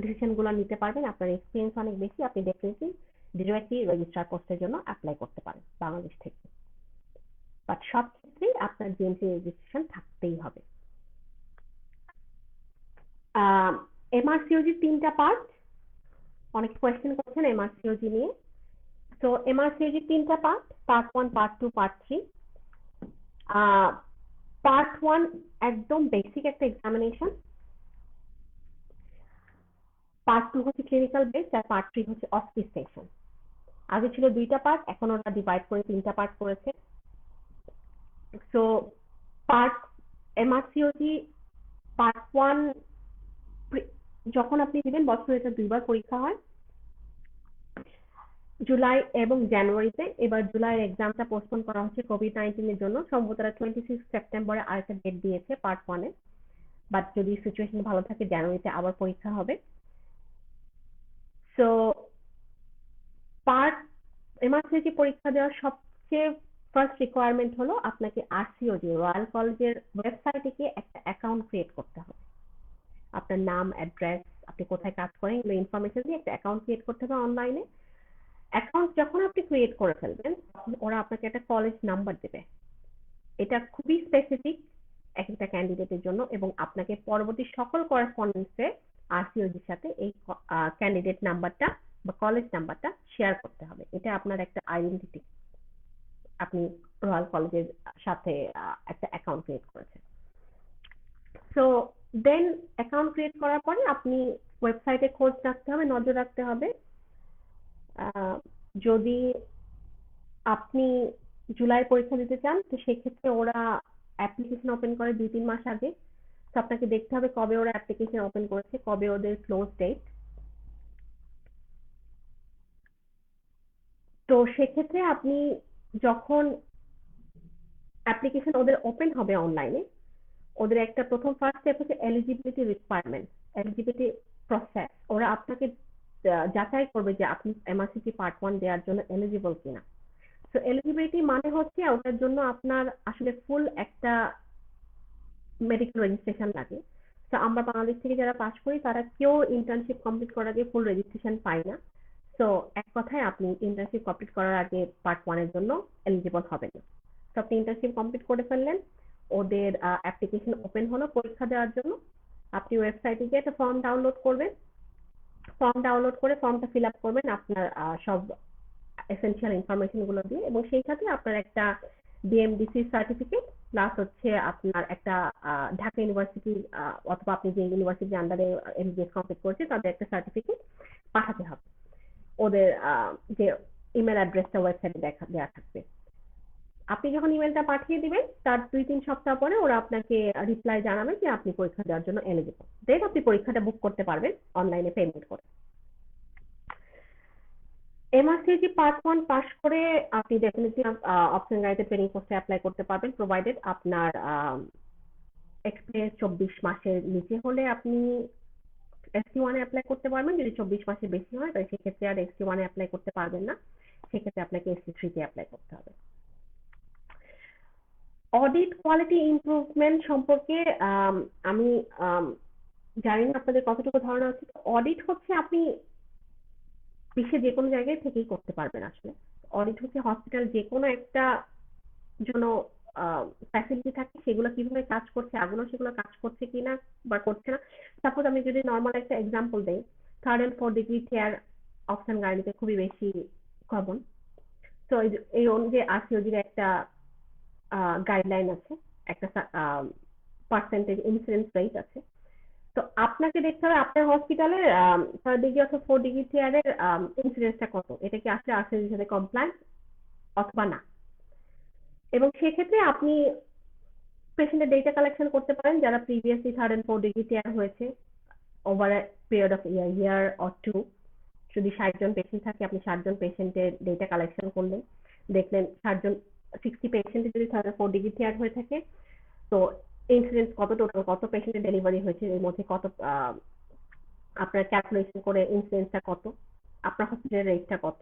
ডিসিশনগুলো নিতে পারবেন, আপনার এক্সপিরিয়েন্স অনেক বেশি, আপনি ডেফিনেটলি ডিরেক্টলি রেজিস্ট্রার পোস্টের জন্য অ্যাপ্লাই করতে পারেন বাংলাদেশ থেকে। বাট সব ক্ষেত্রেই আপনার জিএমসি রেজিস্ট্রেশন থাকতেই হবে। এমআরসিওজি 3টা পার্ট, অনেক কোয়েশ্চেন করছেন এমআরসিওজি নিয়ে। তো এমআরসিওজি 3টা part, part 1, part 2, part 3। Part 1 একদম বেসিক একটা এক্সামিনেশন, পার্ট 2 হচ্ছে ক্লিনিক্যাল বেসড, আর পার্ট 3 হচ্ছে অস্পিসেশন। আগে ছিল 2টা পার্ট, এখন ওরা ডিভাইড করে 3টা পার্ট করেছে। সো পার্ট এমআরসিওজি পার্ট 1 যখন আপনি দিবেন, বছরে এটা 2বার পরীক্ষা হয়, জুলাই এবং জানুয়ারিতে। এবার জুলাইয়ের এক্সামটা পোস্টপোন করা হচ্ছে কোভিড-19 এর জন্য, সম্ভবত 26 সেপ্টেম্বরে আরেকটা ডেট দিয়েছে পার্ট 1 এ। বাট যদি সিচুয়েশন ভালো থাকে, জানুয়ারিতে আবার পরীক্ষা হবে। সো পার্ট এমআরসিওজি পরীক্ষা দেওয়ার সবচেয়ে ফার্স্ট রিকোয়ারমেন্ট হলো আপনাকে আরসিওজি রয়্যাল কলেজের ওয়েবসাইটে গিয়ে একটা অ্যাকাউন্ট ক্রিয়েট করতে হবে। আপনার নাম, অ্যাড্রেস, আপনি কোথায় কাজ করেন, এগুলো ইনফরমেশন দিয়ে একটা অ্যাকাউন্ট ক্রিয়েট করতে হবে অনলাইনে। অ্যাকাউন্ট যখন আপনি ক্রিয়েট করে ফেলবেন, তখন ওরা আপনাকে একটা কলেজ নাম্বার দেবে। এটা খুবই স্পেসিফিক এক একটা ক্যান্ডিডেটের জন্য, এবং আপনাকে পরবর্তী সকল করেসপন্ডেন্সে আরসিওজির সাথে এই ক্যান্ডিডেট নাম্বারটা বা কলেজ নাম্বারটা শেয়ার করতে হবে। এটা আপনার একটা আইডেন্টিটি, আপনি রয়্যাল কলেজের সাথে একটা অ্যাকাউন্ট ক্রিয়েট করেছেন। সো দেন অ্যাকাউন্ট ক্রিয়েট করার পরে আপনি ওয়েবসাইটে খোঁজ রাখতে হবে, নজর রাখতে হবে। যদি আপনি জুলাই পরীক্ষা দিতে চান, তো সেক্ষেত্রে ওরা অ্যাপ্লিকেশন ওপেন করে 2-3 মাস আগে। তো আপনাকে দেখতে হবে কবে ওরা অ্যাপ্লিকেশন ওপেন করেছে, কবে ওদের ক্লোজ ডেট। তো সেক্ষেত্রে আপনি যখন অ্যাপ্লিকেশন ওদের ওপেন হবে অনলাইনে, ওদের একটা প্রথম ফার্স্ট স্টেপ হচ্ছে এলিজিবিলিটি রিকোয়ারমেন্ট, এলিজিবিলিটি প্রসেস। ওরা আপনাকে যাচাই করবে যে আপনি এমআরসিপি পার্ট 1 দেওয়ার জন্য এলিজিবল কিনা। তো এলিজিবিলিটি মানে হচ্ছে ওটার জন্য আপনার আসলে ফুল একটা মেডিকেল রেজিস্ট্রেশন লাগে। তো আমরা বাংলাদেশ থেকে যারা পাস করি তারা কেউ ইন্টার্নশিপ কমপ্লিট করার আগে ফুল রেজিস্ট্রেশন পাই না। তো এক কথায় আপনি ইন্টার্নশিপ কমপ্লিট করার আগে পার্ট 1 এর জন্য এলিজিবল হবেন না। তো আপনি ইন্টার্নশিপ কমপ্লিট করে ফেললেন, ওদের অ্যাপ্লিকেশন ওপেন হলো পরীক্ষা দেওয়ার জন্য। আপনি ওয়েবসাইটে গিয়ে একটা ফর্ম ডাউনলোড করবেন, ফর্ম ডাউনলোড করে ফর্মটা ফিল আপ করবেন আপনার সব এসেনশিয়াল ইনফরমেশন গুলো দিয়ে, এবং সেই সাথে আপনার একটা বিএমডিসি সার্টিফিকেট প্লাস হচ্ছে আপনার একটা ঢাকা ইউনিভার্সিটি অথবা আপনি যে ইউনিভার্সিটির আন্ডারে এমবিবিএস কমপ্লিট করেছে তাদের একটা সার্টিফিকেট পাঠাতে হবে। ওদের যে ইমেল অ্যাড্রেসটা ওয়েবসাইটে দেওয়া থাকবে। আপনি যখন ইমেলটা পাঠিয়ে দিবেন তার 2-3 সপ্তাহ পরে ওরা আপনাকে রিপ্লাই জানাবে যে আপনি পরীক্ষা দেওয়ার জন্য এলিজিবল। দেন আপনি পরীক্ষাটা বুক করতে পারবেন অনলাইনে পেমেন্ট করে। এমআরসিজি পার্ট 1 পাস করে আপনি ডেফিনেটলি অপশন গাড়িতে ট্রেনিং পোস্টে অ্যাপ্লাই করতে পারবেন, প্রোভাইডেড আপনার এক্সপিরিয়েন্স 24 মাসের নিচে হলে আপনি SC1 এ অ্যাপ্লাই করতে পারবেন। যদি 24 মাসের বেশি হয় তাহলে সেক্ষেত্রে আর SC1 এ অ্যাপ্লাই করতে পারবেন না, সেক্ষেত্রে আপনাকে SC3 তে অ্যাপ্লাই করতে হবে। অডিট কোয়ালিটি ইমপ্রুভমেন্ট সম্পর্কে আমি জানি না আপনাদের কতটুকু ধারণা আছে। অডিট হচ্ছে আপনি বিশ্বের যে কোনো জায়গায় থেকেই করতে পারবেন আসলে। অডিট হচ্ছে হসপিটাল যে কোনো একটা জন্য ফ্যাসিলিটি থাকে সেগুলো কিভাবে কাজ করছে, আগুনও সেগুলো কাজ করছে কিনা বা করছে না। সাপোজ আমি যদি নর্মাল একটা এক্সাম্পল দেই, 3rd and 4th degree টেয়ার option গাড়িতে খুবই বেশি কমন। তো এই অনুযায়ী আরসিওজির একটা গাইডলাইন আছে, একটা পার্সেন্টেজ ইন্সিডেন্স রেট আছে। তো আপনাকে দেখতে হবে আপনার হসপিটালের 3rd ডিগ্রি অথবা 4th ডিগ্রি টেয়ারের ইন্সিডেন্সটা কত, এটা কি আসলে আরসিওজির সাথে কমপ্লায়েন্ট অথবা না। এবং সেক্ষেত্রে আপনি পেশেন্টের ডেটা কালেকশন করতে পারেন যারা previously 3rd and 4th degree টেয়ার হয়েছে over a period of year or 2। যদি 60 জন পেশেন্ট থাকে আপনি 60 জন পেশেন্টের ডেটা কালেকশন করলেন, দেখলেন 60 পেশেন্টের যদি 3rd or 4th ডিগ্রি টেয়ার হয়ে থাকে, তো ইন্সিডেন্স কত, টোটাল কত পেশেন্টের ডেলিভারি হয়েছে, এর মধ্যে কত আপনার ক্যালকুলেশন করে ইন্সিডেন্সটা কত, আপনার হসপিটালের রেটটা কত।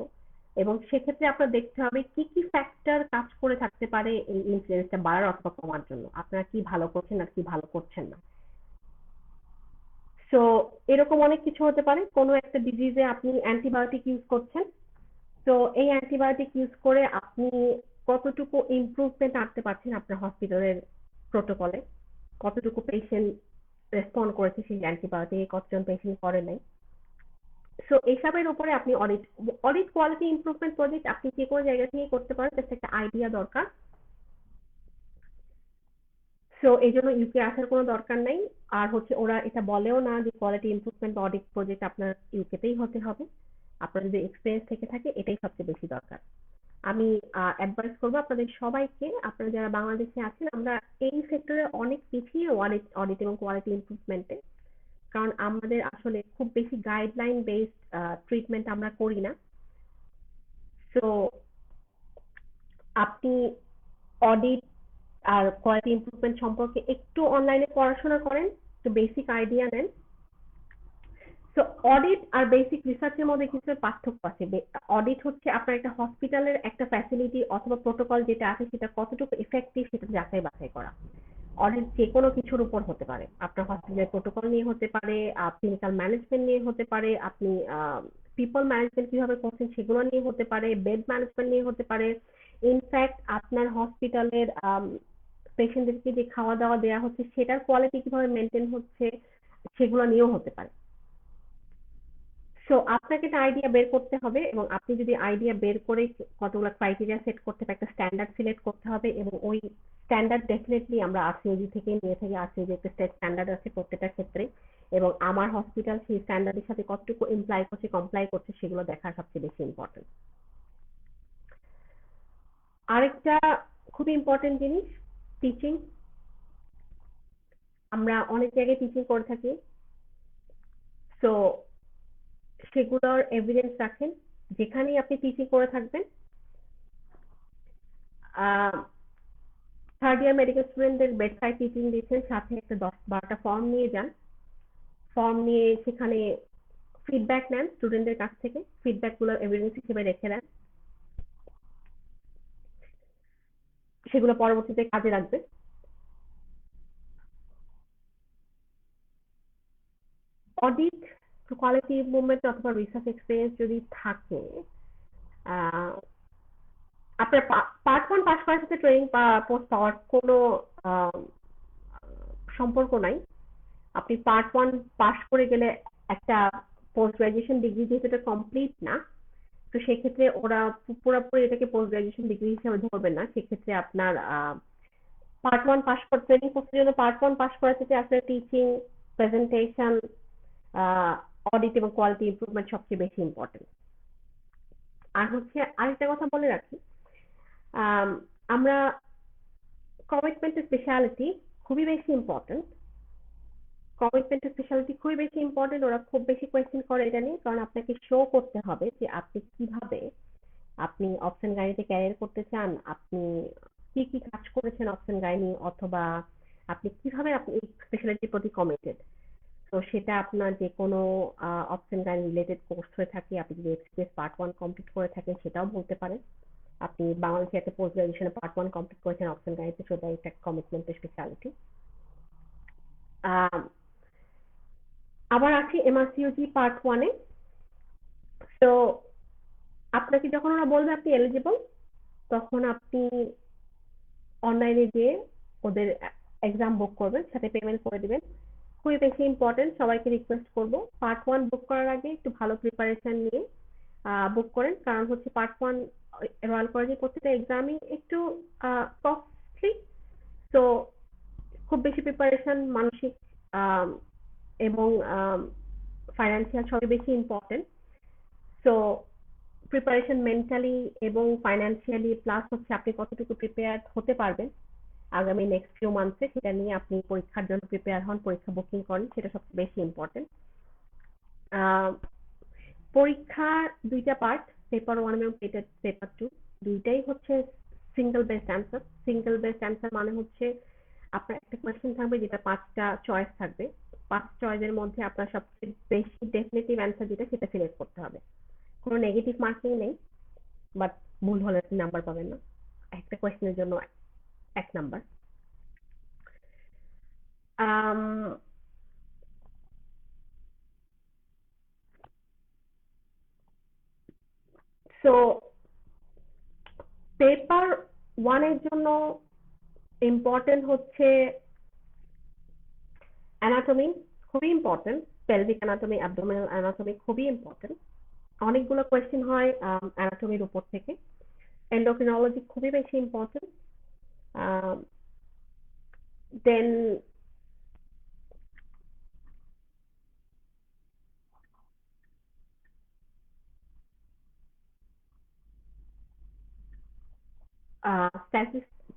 এবং সেক্ষেত্রে আপনার দেখতে হবে কি কি ফ্যাক্টর কাজ করে থাকতে পারে এই ইন্সিডেন্সটা বাড়ার অথবা কমার জন্য, আপনারা কি ভালো করছেন আর কি ভালো করছেন না। সো এরকম অনেক কিছু হতে পারে, কোনো একটা ডিজিজে আপনি অ্যান্টিবায়োটিক ইউজ করছেন, তো এই অ্যান্টিবায়োটিক ইউজ করে আপনি কতটুকু ইমপ্রুভমেন্ট আনতে পারছেন আপনার হসপিটালের প্রোটোকলে, কতটুকু পেশেন্ট রেসপন্ড করেছে সেই অ্যান্টিবায়োটিকে, কতজন পেশেন্ট করে নাই। সো এইসবের উপরে আপনি অডিট কোয়ালিটি ইমপ্রুভমেন্ট প্রজেক্ট আপনি যে কোনো জায়গা থেকে করতে পারেন, জাস্ট একটা আইডিয়া দরকার। সো এই জন্য ইউকে আসার কোনো দরকার নাই। আর হচ্ছে ওরা এটা বলেও না যে কোয়ালিটি ইমপ্রুভমেন্ট অডিট প্রজেক্ট আপনার ইউকেতেই হতে হবে। আপনার যদি এক্সপিরিয়েন্স থেকে থাকে এটাই সবচেয়ে বেশি দরকার। আমি অ্যাডভাইস করবো আপনাদের সবাইকে, আপনারা যারা বাংলাদেশে আছেন, আমরা এই সেক্টরে অনেক পিছিয়ে অডিট এবং কোয়ালিটি ইমপ্রুভমেন্টে। কারণ আমাদের আসলে খুব বেশি গাইডলাইন বেসড ট্রিটমেন্ট আমরা করি না। সো আপনি অডিট আর কোয়ালিটি ইমপ্রুভমেন্ট সম্পর্কে একটু অনলাইনে পড়াশোনা করেন, একটু বেসিক আইডিয়া নেন। তো অডিট আর বেসিক রিসার্চের মধ্যে কিছু পার্থক্য আছে। অডিট হচ্ছে আপনার একটা হসপিটালের একটা ফ্যাসিলিটি অথবা প্রোটোকল যেটা আছে সেটা কতটুকু ইফেক্টিভ সেটা যাচাই বাছাই করা। অডিট যে কোনো কিছুর উপর হতে পারে, আপনার হসপিটালের প্রোটোকল নিয়ে হতে পারে, ক্লিনিক্যাল ম্যানেজমেন্ট নিয়ে হতে পারে, আপনি পিপল ম্যানেজমেন্ট কিভাবে করছেন সেগুলো নিয়ে হতে পারে, বেড ম্যানেজমেন্ট নিয়ে হতে পারে, ইনফ্যাক্ট আপনার হসপিটালের পেশেন্টদেরকে যে খাওয়া দাওয়া দেওয়া হচ্ছে সেটার কোয়ালিটি কিভাবে মেনটেন হচ্ছে সেগুলো নিয়েও হতে পারে। সো আপনাকে একটা আইডিয়া বের করতে হবে, এবং আপনি যদি আইডিয়া বের করে কতগুলো ক্রাইটেরিয়া সেট করতে হবে, একটা স্ট্যান্ডার্ড সিলেক্ট করতে হবে, এবং ওই স্ট্যান্ডার্ড ডেফিনেটলি আমরা আরসিওজি থেকে নিয়ে থাকি। আরসিওজি একটা স্টেট স্ট্যান্ডার্ড আছে প্রত্যেকটা ক্ষেত্রে, এবং আমার হসপিটাল সেই স্ট্যান্ডার্ডের সাথে কতটুকু ইমপ্লাই করছে কমপ্লাই করছে সেগুলো দেখা সবচেয়ে বেশি ইম্পর্টেন্ট। আরেকটা খুবই ইম্পর্টেন্ট জিনিস, টিচিং। আমরা অনেক জায়গায় টিচিং করে থাকি, সো সেগুলোর এভিডেন্স রাখেন। যেখানেই আপনি টিচিং করে থাকবেন থার্ড ইয়ার মেডিকেল স্টুডেন্টদের বেড সাইড টিচিং দিচ্ছেন, সাথে একটা 10-12টা ফর্ম নিয়ে যান। ফর্ম নিয়ে সেখানে ফিডব্যাক নেন স্টুডেন্টদের কাছ থেকে, ফিডব্যাক গুলো এভিডেন্স হিসেবে রেখে দেন, সেগুলো পরবর্তীতে কাজে লাগবে। অডিট, কোয়ালিটি ইমপ্রুভমেন্ট অথবা রিসার্চ এক্সপিরিয়েন্স যদি থাকে, আপনার পার্ট 1 পাস করার সাথে ট্রেনিং বা পোস্ট পাওয়ার কোনো সম্পর্ক নাই। আপনি পার্ট 1 পাস করে গেলে একটা পোস্ট গ্রাজুয়েশন ডিগ্রি যেহেতু এটা কমপ্লিট না, তো সেক্ষেত্রে ওরা পুরোপুরি এটাকে পোস্ট গ্রাজুয়েশন ডিগ্রি হিসেবে ধরবেন না। সেক্ষেত্রে আপনার পার্ট 1 পাস করে ট্রেনিং করতে জন্য পার্ট 1 পাস করার সাথে আসলে টিচিং, প্রেজেন্টেশন, অডিট এবং কোয়ালিটি ইমপ্রুভমেন্ট সবচেয়ে বেশি ইম্পর্টেন্ট। আর হচ্ছে আরেকটা কথা বলে রাখি, আমরা কমিটমেন্ট টু স্পেশালিটি খুবই বেশি ইম্পর্টেন্ট। কমিটমেন্ট টু স্পেশালিটি খুবই বেশি ইম্পর্টেন্ট। ওরা খুব বেশি কোয়েশ্চেন করে এটা নিয়ে, কারণ আপনাকে শো করতে হবে যে আপনি কিভাবে আপনি অপশন গাইনিতে ক্যারিয়ার করতে চান, আপনি কি কি কাজ করেছেন অপশন গাইনি, অথবা আপনি কিভাবে আপনি এই স্পেশালিটির প্রতি কমিটেড। তো সেটা আপনার যে কোনো অপশন গাইনি রিলেটেড কোর্স হয়ে থাকে, আপনি যদি এফসিএস পার্ট 1 কমপ্লিট করে থাকেন সেটাও বলতে পারেন। আপনি বাংলাদেশে একটা পোস্ট গ্রাজুয়েশনে পার্ট 1 কমপ্লিট করেছেন অপশন গাইনিতে, সেটা একটা কমিটমেন্ট টু স্পেশালিটি। আবার আছে এমআরসিইউজি পার্ট 1 এ। তো আপনাকে যখন ওরা বলবে আপনি এলিজিবল, তখন আপনি অনলাইনে গিয়ে ওদের এক্সাম বুক করবেন, সাথে পেমেন্ট করে দিবেন। খুবই বেশি ইম্পর্টেন্ট, সবাইকে রিকোয়েস্ট করব পার্ট 1 বুক করার আগে একটু ভালো প্রিপারেশন নিয়ে বুক করেন। কারণ হচ্ছে পার্ট 1 রয়্যাল কলেজের প্রত্যেকটা এক্সামই একটু কস্টলি। তো খুব বেশি প্রিপারেশন, মানসিক এবং ফাইন্যান্সিয়াল সবই বেশি ইম্পর্টেন্ট। সো প্রিপারেশন মেন্টালি এবং ফাইন্যান্সিয়ালি, প্লাস হচ্ছে আপনি কতটুকু প্রিপেয়ার হতে পারবেন আগামী নেক্সট ফিউ মান্থসে, সেটা নিয়ে আপনি পরীক্ষার জন্য প্রিপেয়ার হন, পরীক্ষা বুকিং করেন, সেটা সবচেয়ে বেশি ইম্পর্টেন্ট। পরীক্ষা দুইটা পার্ট, পেপার 1 এবং পেপার 2, দুইটাই হচ্ছে single best answer. Single best answer মানে হচ্ছে আপনার একটা কোয়েশ্চেন থাকবে যেটা 5টা চয়েস থাকবে, 5 চয়েসের মধ্যে আপনার সবচেয়ে বেশি ডেফিনেটিভ অ্যান্সার যেটা সেটা সিলেক্ট করতে হবে। কোনো নেগেটিভ মার্কিং নেই, বাট ভুল হলে আপনি নাম্বার পাবেন না, একটা কোয়েশ্চেনের জন্য 1 নাম্বার। সো পেপার 1 এর জন্য ইম্পর্টেন্ট হচ্ছে অ্যানাটমি, খুবই important. Pelvic anatomy, abdominal anatomy খুবই ইম্পর্টেন্ট। অনেকগুলো কোয়েশ্চেন হয় অ্যানাটমির উপর থেকে। এন্ডোক্রিনোলজি খুবই বেশি ইম্পর্টেন্ট। দেন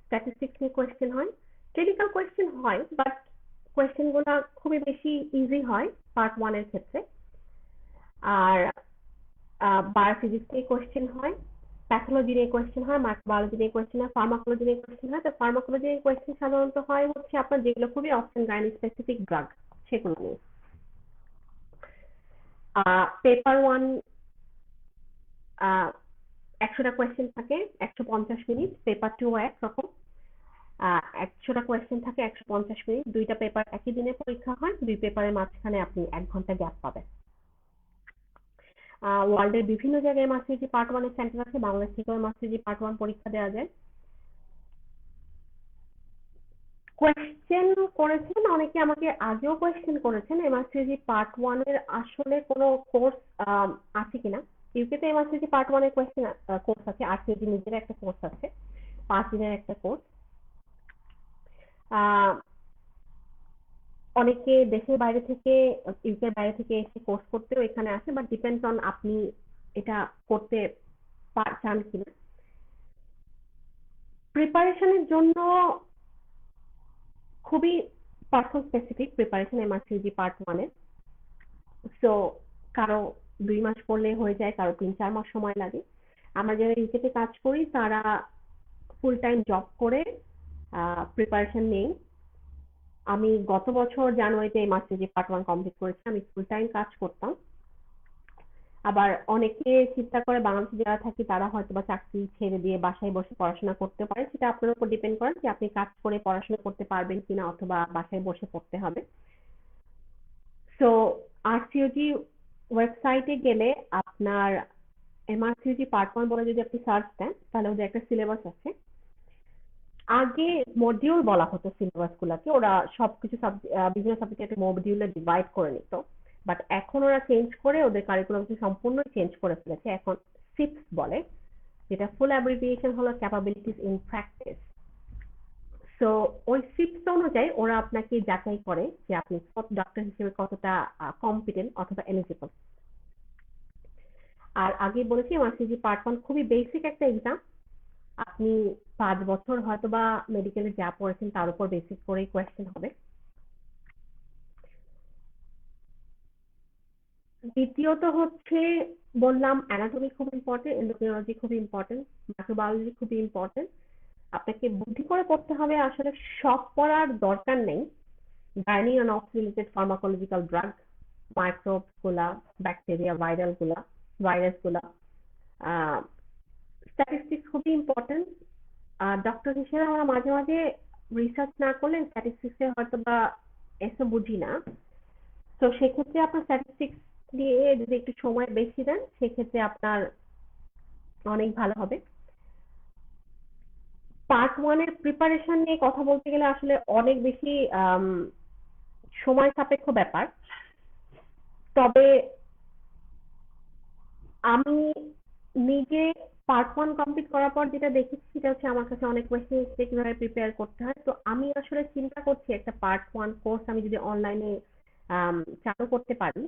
স্ট্যাটিস্টিক্স নিয়ে কোয়েশ্চেন হয়, ক্লিনিক্যাল কোয়েশ্চেন হয়, বাট কোয়েশ্চেন গুলা খুবই বেশি ইজি হয় পার্ট 1 এর ক্ষেত্রে। আর বায়োফিজিক্স নিয়ে কোয়েশ্চেন হয়, প্যাথোলজি নিয়ে কোয়েশ্চেন হয়, মাইক্রোবায়োলজি নিয়ে কোয়েশ্চেন হয়, ফার্মাকোলজি নিয়ে কোয়েশ্চেন হয়। তো ফার্মাকোলজি নিয়ে কোয়েশ্চেন সাধারণত হয় হচ্ছে আপনার যেগুলো খুবই অপশন গাইনি স্পেসিফিক ড্রাগ, সেগুলো নিয়ে। পেপার 1 100টা কোয়েশ্চেন থাকে, 150 মিনিট। পেপার 2 একরকম, 100টা কোয়েশ্চেন থাকে, 150 মিনিট। দুইটা পেপার একই দিনে পরীক্ষা হয়, দুই পেপারের মাঝখানে আপনি 1 ঘন্টা গ্যাপ পাবেন। ওয়ার্ল্ডের বিভিন্ন জায়গায় এমআরসিইউজি পার্ট 1 এর সেন্টার আছে, বাংলাদেশ থেকেও এমআরসিইউজি পার্ট 1 পরীক্ষা দেওয়া যায়। কোয়েশ্চেন করেছেন অনেকে, আমাকে আগেও কোয়েশ্চেন করেছেন এমআরসিইজি পার্ট 1 এর আসলে কোনো কোর্স আছে কিনা। ইউকেতে এমআরসিইজি পার্ট 1 এর কোয়েশ্চেন কোর্স আছে, আরসিইজি নিজের একটা কোর্স আছে, 5 দিনের একটা কোর্স। অনেকে দেশের বাইরে থেকে, ইউকের বাইরে থেকে এসে কোর্স করতেও এখানে আসে, বাট ডিপেন্ডস অন আপনি এটা করতে চান কিনা। প্রিপারেশনের জন্য খুবই পার্সন স্পেসিফিক প্রিপারেশন এমআরসিইজি পার্ট 1 এর। সো কারো 2 মাস পড়লে হয়ে যায়, কারো 3-4 মাস সময় লাগে। আমরা যারা ইউকেতে কাজ করি তারা ফুল টাইম জব করে প্রিপারেশন নেই। আমি গত বছর জানুয়ারিতে এই মাস্টার ডিগ্রি পার্ট 1 কমপ্লিট করেছি। আমি ফুল টাইম কাজ করতাম। আবার অনেকে চিন্তা করে বাংলাদেশে যারা থাকি তারা হয়তো বা চাকরি ছেড়ে দিয়ে বাসায় বসে পড়াশোনা করতে পারে, সেটা আপনার উপর ডিপেন্ড করে যে আপনি কাজ করে পড়াশোনা করতে পারবেন কিনা অথবা বাসায় বসে পড়তে হবে। সো আরসিওজি ওয়েবসাইটে গেলে আপনার এমআরসিওজি পার্ট 1 বলে যদি আপনি সার্চ দেন তাহলে ওদের একটা সিলেবাস আছে। আগে মডিউল বলা হতো সিলেবাস গুলাকে, ওরা সবকিছু বিভিন্ন সাবজেক্টে একটা মডিউলে ডিভাইড করে নিত। বাট এখন ওরা চেঞ্জ করে ওদের কারিকুলামকে সম্পূর্ণ চেঞ্জ করে ফেলেছে। এখন সিপস বলে, যেটা ফুল অ্যাব্রিভিয়েশন হলো ক্যাপাবিলিটিস ইন প্র্যাকটিস। সো ওই সিপস অনুযায়ী ওরা আপনাকে যাচাই করে যে আপনি ডক্টর হিসেবে কতটা কম্পিটেন্ট অথবা এলিজিবল। আর আগে বলেছি এমআরসিজি পার্ট 1 খুবই বেসিক একটা এক্সাম। আপনি 5 বছর হয়তো বা মেডিকেলে যা পড়েছেন তার উপর বেসিক করেই কোয়েশ্চেন হবে। দ্বিতীয়ত হচ্ছে, বললাম অ্যানাটমি খুব ইম্পর্টেন্ট, এন্ডোক্রিনোলজি খুব ইম্পর্টেন্ট, মাইক্রোবায়োলজি খুবই ইম্পর্টেন্ট। আপনাকে বুদ্ধি করে পড়তে হবে, আসলে সব পড়ার দরকার নেই। Gynae and obs related pharmacological drug, microbes গুলা, ব্যাকটেরিয়া, ভাইরাস গুলা, স্ট্যাটিস্টিক্স খুবই ইম্পর্টেন্ট। ডক্টর হিসেবে আমরা মাঝে মাঝে রিসার্চ না করলে স্ট্যাটিস্টিক্সে হয়তো বা এসে বুঝি না। তো সেক্ষেত্রে আপনার স্ট্যাটিস্টিক্স দিয়ে যদি একটু সময় বেশি দেন সেক্ষেত্রে আপনার অনেক ভালো হবে। পার্ট 1 এর প্রিপারেশন নিয়ে কথা বলতে গেলে আসলে অনেক বেশি সময় সাপেক্ষ ব্যাপার। তবে আমি নিজে পার্ট 1 কমপ্লিট করার পর যেটা দেখেছি সেটা হচ্ছে আমার কাছে অনেক কোয়েশ্চেন এসেছে কিভাবে প্রিপেয়ার করতে হয়। তো আমি আসলে চিন্তা করছি একটা পার্ট 1 কোর্স আমি যদি অনলাইনে চালু করতে পারি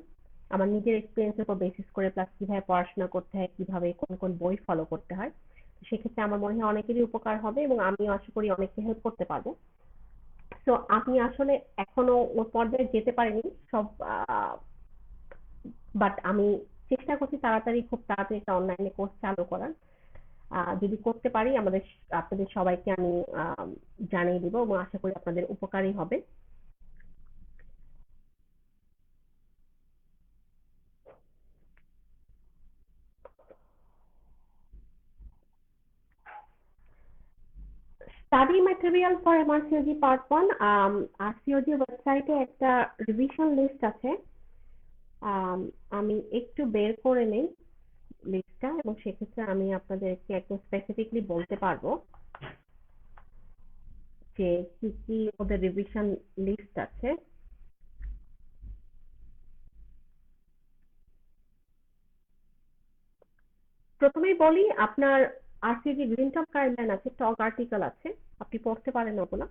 আমার নিজের এক্সপিরিয়েন্সের উপর বেসিস করে, প্লাস কিভাবে পড়াশোনা করতে হয়, কিভাবে কোন কোন বই ফলো করতে হয়, সেক্ষেত্রে আমার মনে হয় অনেকেরই উপকার হবে এবং আমিও আশা করি অনেককে হেল্প করতে পারবো। তো আমি আসলে এখনো ওর পর্যায়ে যেতে পারিনি সব, বাট আমি চেষ্টা করছি তাড়াতাড়ি, খুব তাড়াতাড়ি একটা অনলাইনে কোর্স চালু করার। যদি করতে পারি আপনাদের সবাইকে আমি জানিয়ে দিব এবং আশা করি আপনাদের উপকারী হবে। Study material for MRCOG part 1, আরসিওজি ওয়েবসাইটে একটা রিভিশন লিস্ট আছে। আমি একটু বের করে নেই লিস্টটা এবং সেক্ষেত্রে আমি আপনাদেরকে একটু স্পেসিফিকলি বলতে পারবো যে কি কি ওদের রিভিশন লিস্ট আছে। প্রথমেই বলি, আপনার আরসিজি গ্রিন টপ গাইডলাইন আছে, টক আর্টিকেল আছে, আপনি পড়তে পারেন ওগুলো।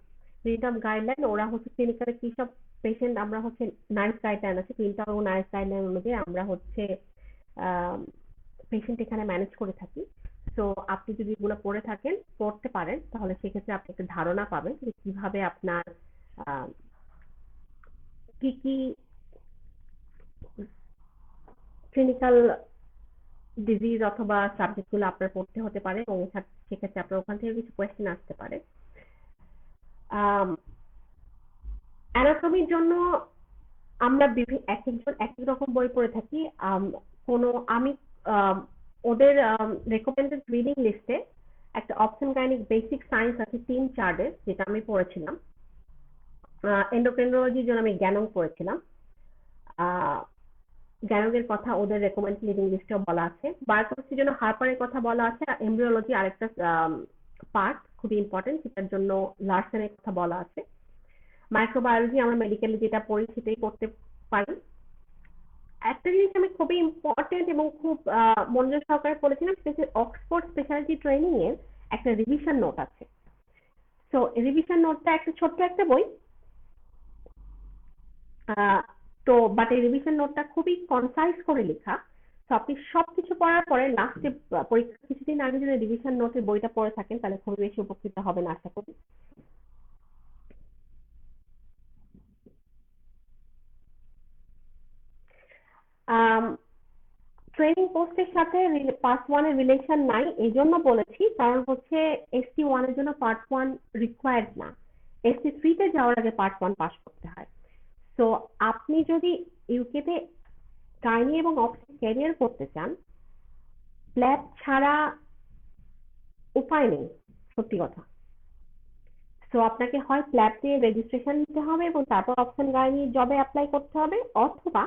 গ্রিন টপ গাইডলাইন ওরা হচ্ছে ক্লিনিক্যালে কি সব পেশেন্ট, আমরা হচ্ছে নাইস গাইডলাইন আছে, গ্রিন টপ এবং নাইস গাইডলাইন অনুযায়ী আমরা হচ্ছে পেশেন্ট এখানে ম্যানেজ করে থাকি। তো আপনি যদি এগুলো পড়তে পারেন তাহলে সেক্ষেত্রে আপনি একটা ধারণা পাবেন যে কিভাবে আপনার কি কি ক্লিনিক্যাল ডিজিজ অথবা সাবজেক্ট গুলো আপনার পড়তে হতে পারে এবং সেক্ষেত্রে আপনার ওখান থেকে কিছু কোয়েশ্চেন আসতে পারে। অ্যানাটমির জন্য আমরা এক একজন এক এক রকম বই পড়ে থাকি। কোনো আমি ওদের রেকমেন্ডেড রিডিং লিস্টে একটা অপশন গাইনিক বেসিক সায়েন্স আছে 3-4 যেটা আমি পড়েছিলাম। এন্ডোক্রিনোলজির জন্য আমি জ্ঞানং পড়েছিলাম। জ্ঞানকের কথা ওদের রেকমেন্ড রিডিং লিস্টেও বলা আছে। বায়োকেমিস্ট্রির জন্য হার্পারের কথা বলা আছে। এমব্রিওলজি আরেকটা পার্ট খুবই ইম্পর্টেন্ট, সেটার জন্য লার্সেনের কথা বলা আছে। মাইক্রোবায়োলজি আমরা মেডিকেলে যেটা পড়ি সেটাই করতে পারি। একটা জিনিস আমি খুবই ইম্পর্টেন্ট এবং খুব মনোযোগ সহকারে পড়েছিলাম, সেটা হচ্ছে অক্সফোর্ড স্পেশালিটি ট্রেনিং এর একটা রিভিশন নোট আছে। তো রিভিশন নোটটা একটা ছোট্ট একটা বই। তো বাট এই রিভিশন নোটটা খুবই কনসাইজ করে লেখা। তো আপনি সবকিছু পড়ার পরে লাস্টে পরীক্ষা কিছুদিন আগে যদি রিভিশন নোটের বইটা পড়ে থাকেন তাহলে খুবই বেশি উপকৃত হবেন আশা করি। ট্রেনিং পোস্টের সাথে পার্ট 1 এর রিলেশন নাই, এই জন্য বলেছি কারণ হচ্ছে ST1 এর জন্য পার্ট 1 রিকোয়ার্ড না, ST3 তে যাওয়ার আগে পার্ট 1 পাস করতে হয়। তো আপনি যদি ইউকে তে গাইনি এবং অক্সি ক্যারিয়ার করতে চান, ল্যাব ছাড়া উপায় নেই, সত্যি কথা। তো আপনাকে হয় ল্যাব দিয়ে রেজিস্ট্রেশন নিতে হবে এবং তারপর অপশন গাইনি জবে অ্যাপ্লাই করতে হবে, অথবা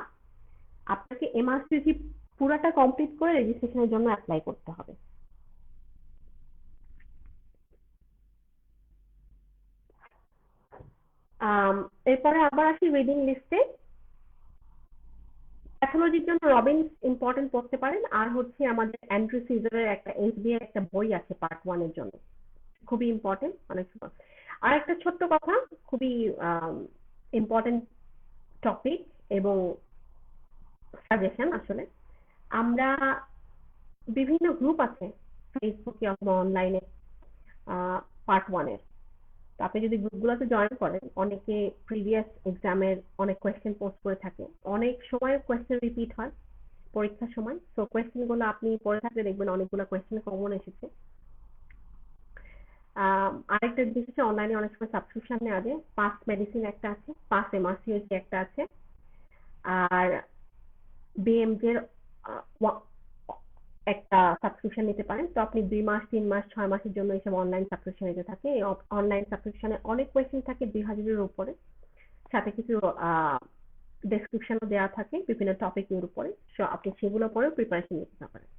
আপনাকে এমআরসিসি পুরাটা কমপ্লিট করে রেজিস্ট্রেশনের জন্য অ্যাপ্লাই করতে হবে। এরপরে আবার আসি রিডিং লিস্টে। প্যাথোলজির জন্য রবিনস ইম্পর্টেন্ট পড়তে পারেন, আর হচ্ছে আমাদের অ্যান্ড্রু সিজারের একটা SBA একটা বই আছে পার্ট 1 এর জন্য, খুবই ইম্পর্টেন্ট অনেক সময়। আর একটা ছোট্ট কথা, খুবই ইম্পর্টেন্ট টপিক এবং সাজেশন আসলে, আমরা বিভিন্ন গ্রুপ আছে ফেসবুকে অথবা অনলাইনে পার্ট 1 এর। তো আপনি যদি গ্রুপগুলোতে জয়েন করেন, অনেকে প্রিভিয়াস এক্সামের অনেক কোয়েশ্চেন পোস্ট করে থাকে, অনেক সময় কোয়েশ্চেন রিপিট হয় পরীক্ষার সময়। তো কোয়েশ্চেন গুলো আপনি পড়ে থাকলে দেখবেন অনেকগুলো কোয়েশ্চেন কমন এসেছে। আরেকটা জিনিস হচ্ছে অনলাইনে অনেক সময় সাবস্ক্রিপশন নেওয়া যায়, পাস মেডিসিন একটা আছে, পাস এমআরসিওজি একটা আছে, আর বিএমজে এর একটা সাবস্ক্রিপশন নিতে পারেন। তো আপনি 2 মাস 3 মাস 6 মাসের জন্য এইসব অনলাইন সাবস্ক্রিপশন নিতে থাকে। অনলাইন সাবস্ক্রিপশনে অনেক কোয়েশ্চেন থাকে 2000-এর উপরে, সাথে কিছু ডেসক্রিপশনও দেওয়া থাকে বিভিন্ন টপিকের উপরে। সো আপনি সেগুলো পরেও প্রিপারেশন নিতে পারেন।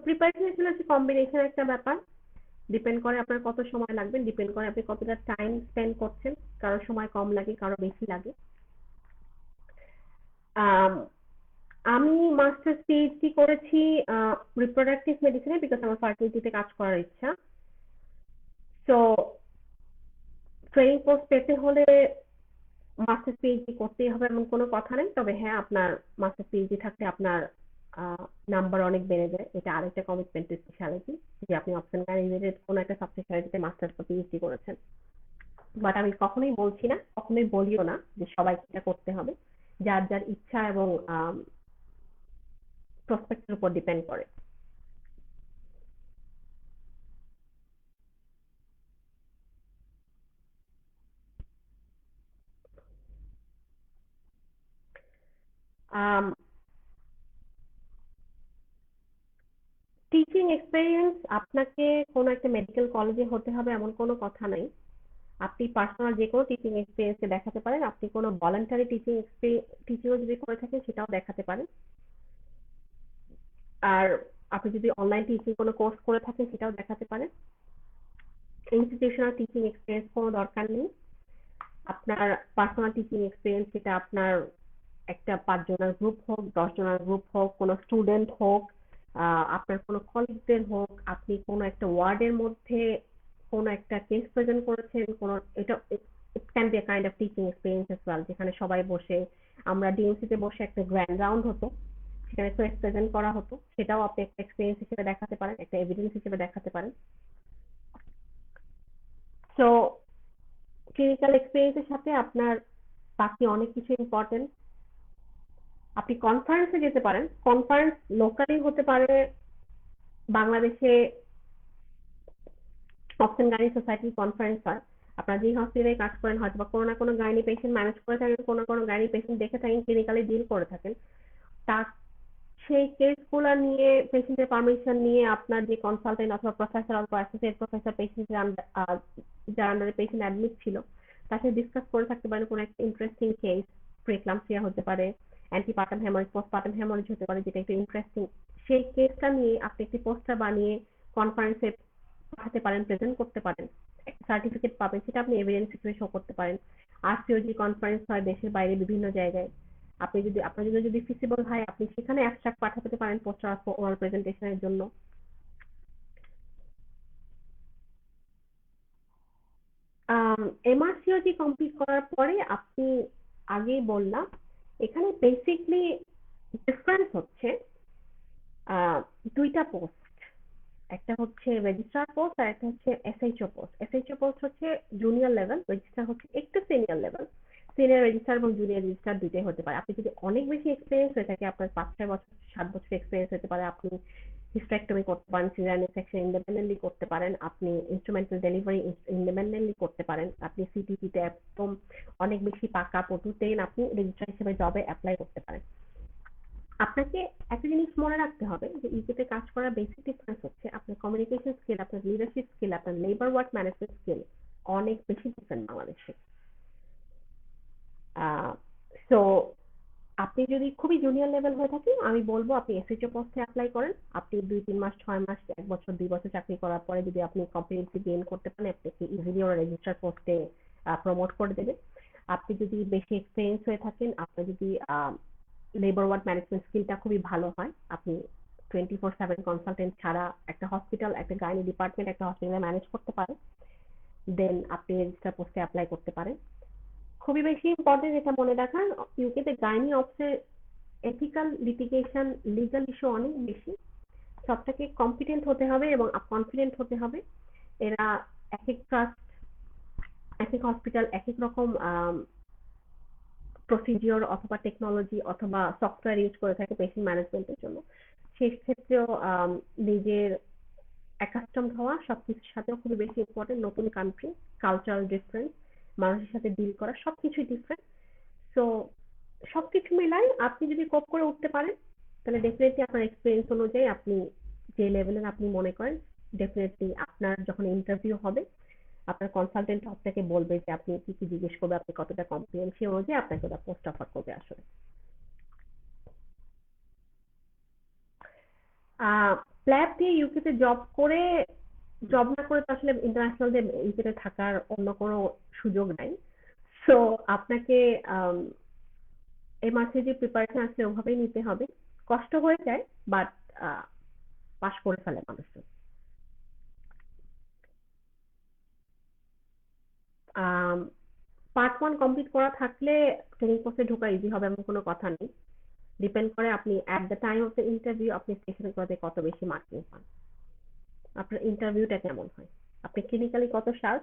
প্রিপারেশন আসলে হচ্ছে কম্বিনেশন একটা ব্যাপার, ডিপেন্ড করে আপনার কত সময় লাগবে, ডিপেন্ড করে আপনি কতটা টাইম স্পেন্ড করছেন, কারো সময় কম লাগে কারো বেশি লাগে। আম, আমি মাস্টার্স পিএইচডি করেছি রিপ্রোডাক্টিভ মেডিসিনে, বিকজ আমার ফার্টিলিটিতে কাজ করার ইচ্ছা। তো ট্রেনিং পোস্ট পেতে হলে মাস্টার্স পিএইচডি করতেই হবে এমন কোনো কথা নেই, তবে হ্যাঁ আপনার মাস্টার্স পিএইচডি থাকলে আপনার নাম্বার অনেক বেড়ে যায়, এটা আরেকটা কমিটমেন্ট স্পেশালিটি, যে আপনি অপশন রিলেটেড কোনো একটা সাবস্পেশালিটিতে মাস্টার্স বা পিএইচডি করেছেন। বাট আমি কখনোই বলছি না, কখনোই বলিও না যে সবাইকে এটা করতে হবে, যার যার ইচ্ছা এবং প্রসপেক্টের উপর ডিপেন্ড করে। টিচিং এক্সপেরিয়েন্স আপনাকে কোনো একটা মেডিকেল কলেজে হতে হবে এমন কোনো কথা নাই, আপনি পার্সোনাল যে কোনো টিচিং এক্সপিরিয়েন্সকে দেখাতে পারেন, আপনি কোনো ভলান্টারি টিচিংও যদি করে থাকেন সেটাও দেখাতে পারেন। আর আপনি যদি অনলাইন টিচিং কোনো কোর্স করে থাকেন সেটাও দেখাতে পারেন। ইনস্টিটিউশনাল টিচিং এক্সপিরিয়েন্স কোনো দরকার নেই, আপনার পার্সোনাল টিচিং এক্সপিরিয়েন্স যেটা আপনার একটা 5 জনের গ্রুপ হোক, 10 জনের গ্রুপ হোক, কোনো স্টুডেন্ট হোক, আপনার কোনো কলিগদের হোক, আপনি কোনো একটা ওয়ার্ডের মধ্যে কোনো একটা কেস প্রেজেন্ট করেছেন, কোনো এটা it can be a kind of teaching experience as well, যেখানে সবাই বসে, আমরা ডিএমসি তে বসে একটা গ্র্যান্ড রাউন্ড হতো, সেখানে কেস প্রেজেন্ট করা হতো, সেটাও আপনি একটা এক্সপিরিয়েন্স হিসেবে দেখাতে পারেন, একটা এভিডেন্স হিসেবে দেখাতে পারেন। সো ক্লিনিক্যাল এক্সপিরিয়েন্সের সাথে আপনার বাকি অনেক কিছু ইম্পর্টেন্ট। আপনি কনফারেন্সে যেতে পারেন, কনফারেন্স লোকালি হতে পারে, বাংলাদেশে অপশন গাইনি সোসাইটির কনফারেন্স হয়, আপনারা যেই হসপিটালে কাজ করেন হয়তো বা কোনো না কোনো গাইনি পেশেন্ট ম্যানেজ করে থাকেন, কোনো কোনো গাইনি পেশেন্ট দেখে থাকেন, ক্লিনিক্যালি ডিল করে থাকেন, তার সেই কেসগুলো নিয়ে পেশেন্টের পারমিশন নিয়ে আপনার যে কনসালটেন্ট অথবা প্রফেসর অথবা অ্যাসোসিয়েট প্রফেসর পেশেন্ট যার আন্ডারে পেশেন্ট অ্যাডমিট ছিল তার সাথে ডিসকাস করে থাকতে পারেন কোনো একটা ইন্টারেস্টিং কেস, প্রিক্লাম্পসিয়া হতে পারে, অ্যান্টিপার্টাম হ্যামারেজ, পোস্টপার্টাম হ্যামারেজ হতে পারে, যেটা একটু ইন্টারেস্টিং। সেই কেসটা নিয়ে আপনি একটি পোস্টার বানিয়ে কনফারেন্সে পাঠাতে পারেন, প্রেজেন্ট করতে পারেন, একটা সার্টিফিকেট পাবেন, সেটা আপনি এভিডেন্স হিসেবে শো করতে পারেন। আরসিওজি কনফারেন্স হয় দেশের বাইরে বিভিন্ন জায়গায়, আপনি যদি আপনার জন্য যদি ফিজিবল হয় আপনি সেখানে অ্যাবস্ট্রাক্ট পাঠাতে পারেন পোস্টার অথবা ওরাল প্রেজেন্টেশনের জন্য। এমআরসিওজি কমপ্লিট করার পরে আপনি, আগেই বললাম, এখানে বেসিকলি ডিফারেন্স হচ্ছে দুইটা পোস্ট, একটা হচ্ছে রেজিস্ট্রার পোস্ট আর একটা হচ্ছে এসএইচও পোস্ট। এসএইচও পোস্ট হচ্ছে জুনিয়র লেভেল, রেজিস্ট্রার হচ্ছে একটু সিনিয়র লেভেল। সিনিয়র রেজিস্ট্রার এবং জুনিয়র রেজিস্ট্রার দুইটাই হতে পারে। আপনি যদি অনেক বেশি এক্সপিরিয়েন্স হয়ে থাকে, আপনার 5-6 বছর 7 বছর এক্সপিরিয়েন্স হতে পারে, আপনি হিস্টেরেক্টমি করতে পারেন, সিজারিয়ান সেকশন ইন্ডিপেন্ডেন্টলি করতে পারেন, আপনি ইনস্ট্রুমেন্টাল ডেলিভারি ইন্ডিপেন্ডেন্টলি করতে পারেন, আপনি সিটিটিতে একদম অনেক বেশি পাকা পটুতে আপনি রেজিস্ট্রার হিসেবে জবে অ্যাপ্লাই করতে পারেন। আপনাকে একটা জিনিস মনে রাখতে হবে যে ইউকেতে কাজ করার বেসিক ডিফারেন্স হচ্ছে আপনার কমিউনিকেশন স্কিল, আপনার লিডারশিপ স্কিল, আপনার লেবার ওয়ার্ক ম্যানেজমেন্ট স্কিল অনেক বেশি ডিফারেন্ট বাংলাদেশে। সো আপনি যদি খুবই জুনিয়র লেভেল হয়ে থাকেন, আমি বলবো আপনি এসএইচও পোস্টে অ্যাপ্লাই করেন। আপনি 2-3 মাস 6 মাস 1 বছর 2 বছর চাকরি করার পরে যদি আপনি কম্পিটেন্সি গেইন করতে পারেন, আপনাকে ইজিলি ওরা রেজিস্টার পোস্টে প্রমোট করে দেবে। আপনি যদি বেশি এক্সপিরিয়েন্স হয়ে থাকেন, আপনার যদি লেবার ওয়ার্ড ম্যানেজমেন্ট স্কিলটা খুবই ভালো হয়, আপনি 24/7 কনসালটেন্ট ছাড়া একটা হসপিটাল, একটা গাইনি ডিপার্টমেন্ট, একটা হসপিটালে ম্যানেজ করতে পারেন, দেন আপনি রেজিস্টার পোস্টে অ্যাপ্লাই করতে পারেন। খুবই বেশি ইম্পর্টেন্ট এটা মনে রাখার, ইউকেতে গাইনি অপসে এথিক্যাল লিটিগেশন লিগাল ইস্যু অনেক বেশি। সবটাকে কম্পিটেন্ট হতে হবে এবং কনফিডেন্ট হতে হবে। এরা এক এক ট্রাস্ট, এক এক হসপিটাল এক এক রকম প্রসিডিওর অথবা টেকনোলজি অথবা সফটওয়্যার ইউজ করে থাকে পেশেন্ট ম্যানেজমেন্টের জন্য। সেই ক্ষেত্রেও নিজের অ্যাকাস্টমড হওয়া সবকিছুর সাথেও খুবই বেশি ইম্পর্টেন্ট। নতুন কান্ট্রি, কালচারাল ডিফারেন্স, মানুষের সাথে ডিল করা সবকিছুই ডিফারেন্ট। সো সবকিছু মিলাই আপনি যদি কোপ করে উঠতে পারেন, তাহলে ডেফিনেটলি আপনার এক্সপিরিয়েন্স অনুযায়ী আপনি যে লেভেলের আপনি মনে করেন, ডেফিনেটলি আপনার যখন ইন্টারভিউ হবে, আপনার কনসালটেন্ট আপনাকে বলবে যে আপনি কি কি জিজ্ঞেস করবে, আপনি কতটা কমপ্লিয়েন্ট, সেই অনুযায়ী আপনাকে ওরা পোস্ট অফার করবে আসলে। প্ল্যাব দিয়ে ইউকেতে জব করে, জব না করে তো আসলে ইন্টারন্যাশনাল যে ইউকেতে থাকার অন্য কোনো সুযোগ নাই। সো আপনাকে এমআরসিজি প্রিপারেশন আসলে ওভাবেই নিতে হবে। কষ্ট হয়ে যায়, বাট পাশ করে ফেলে মানুষ। পার্ট 1 কমপ্লিট করা থাকলে ট্রেনিং কোর্সে ঢোকা ইজি হবে এমন কোনো কথা নেই। ডিপেন্ড করে আপনি at the time of the interview আপনি স্টেশন করতে কত বেশি মার্কিং পান, আপনার ইন্টারভিউটা কেমন হয়, আপনি ক্লিনিক্যালি কত শার্প,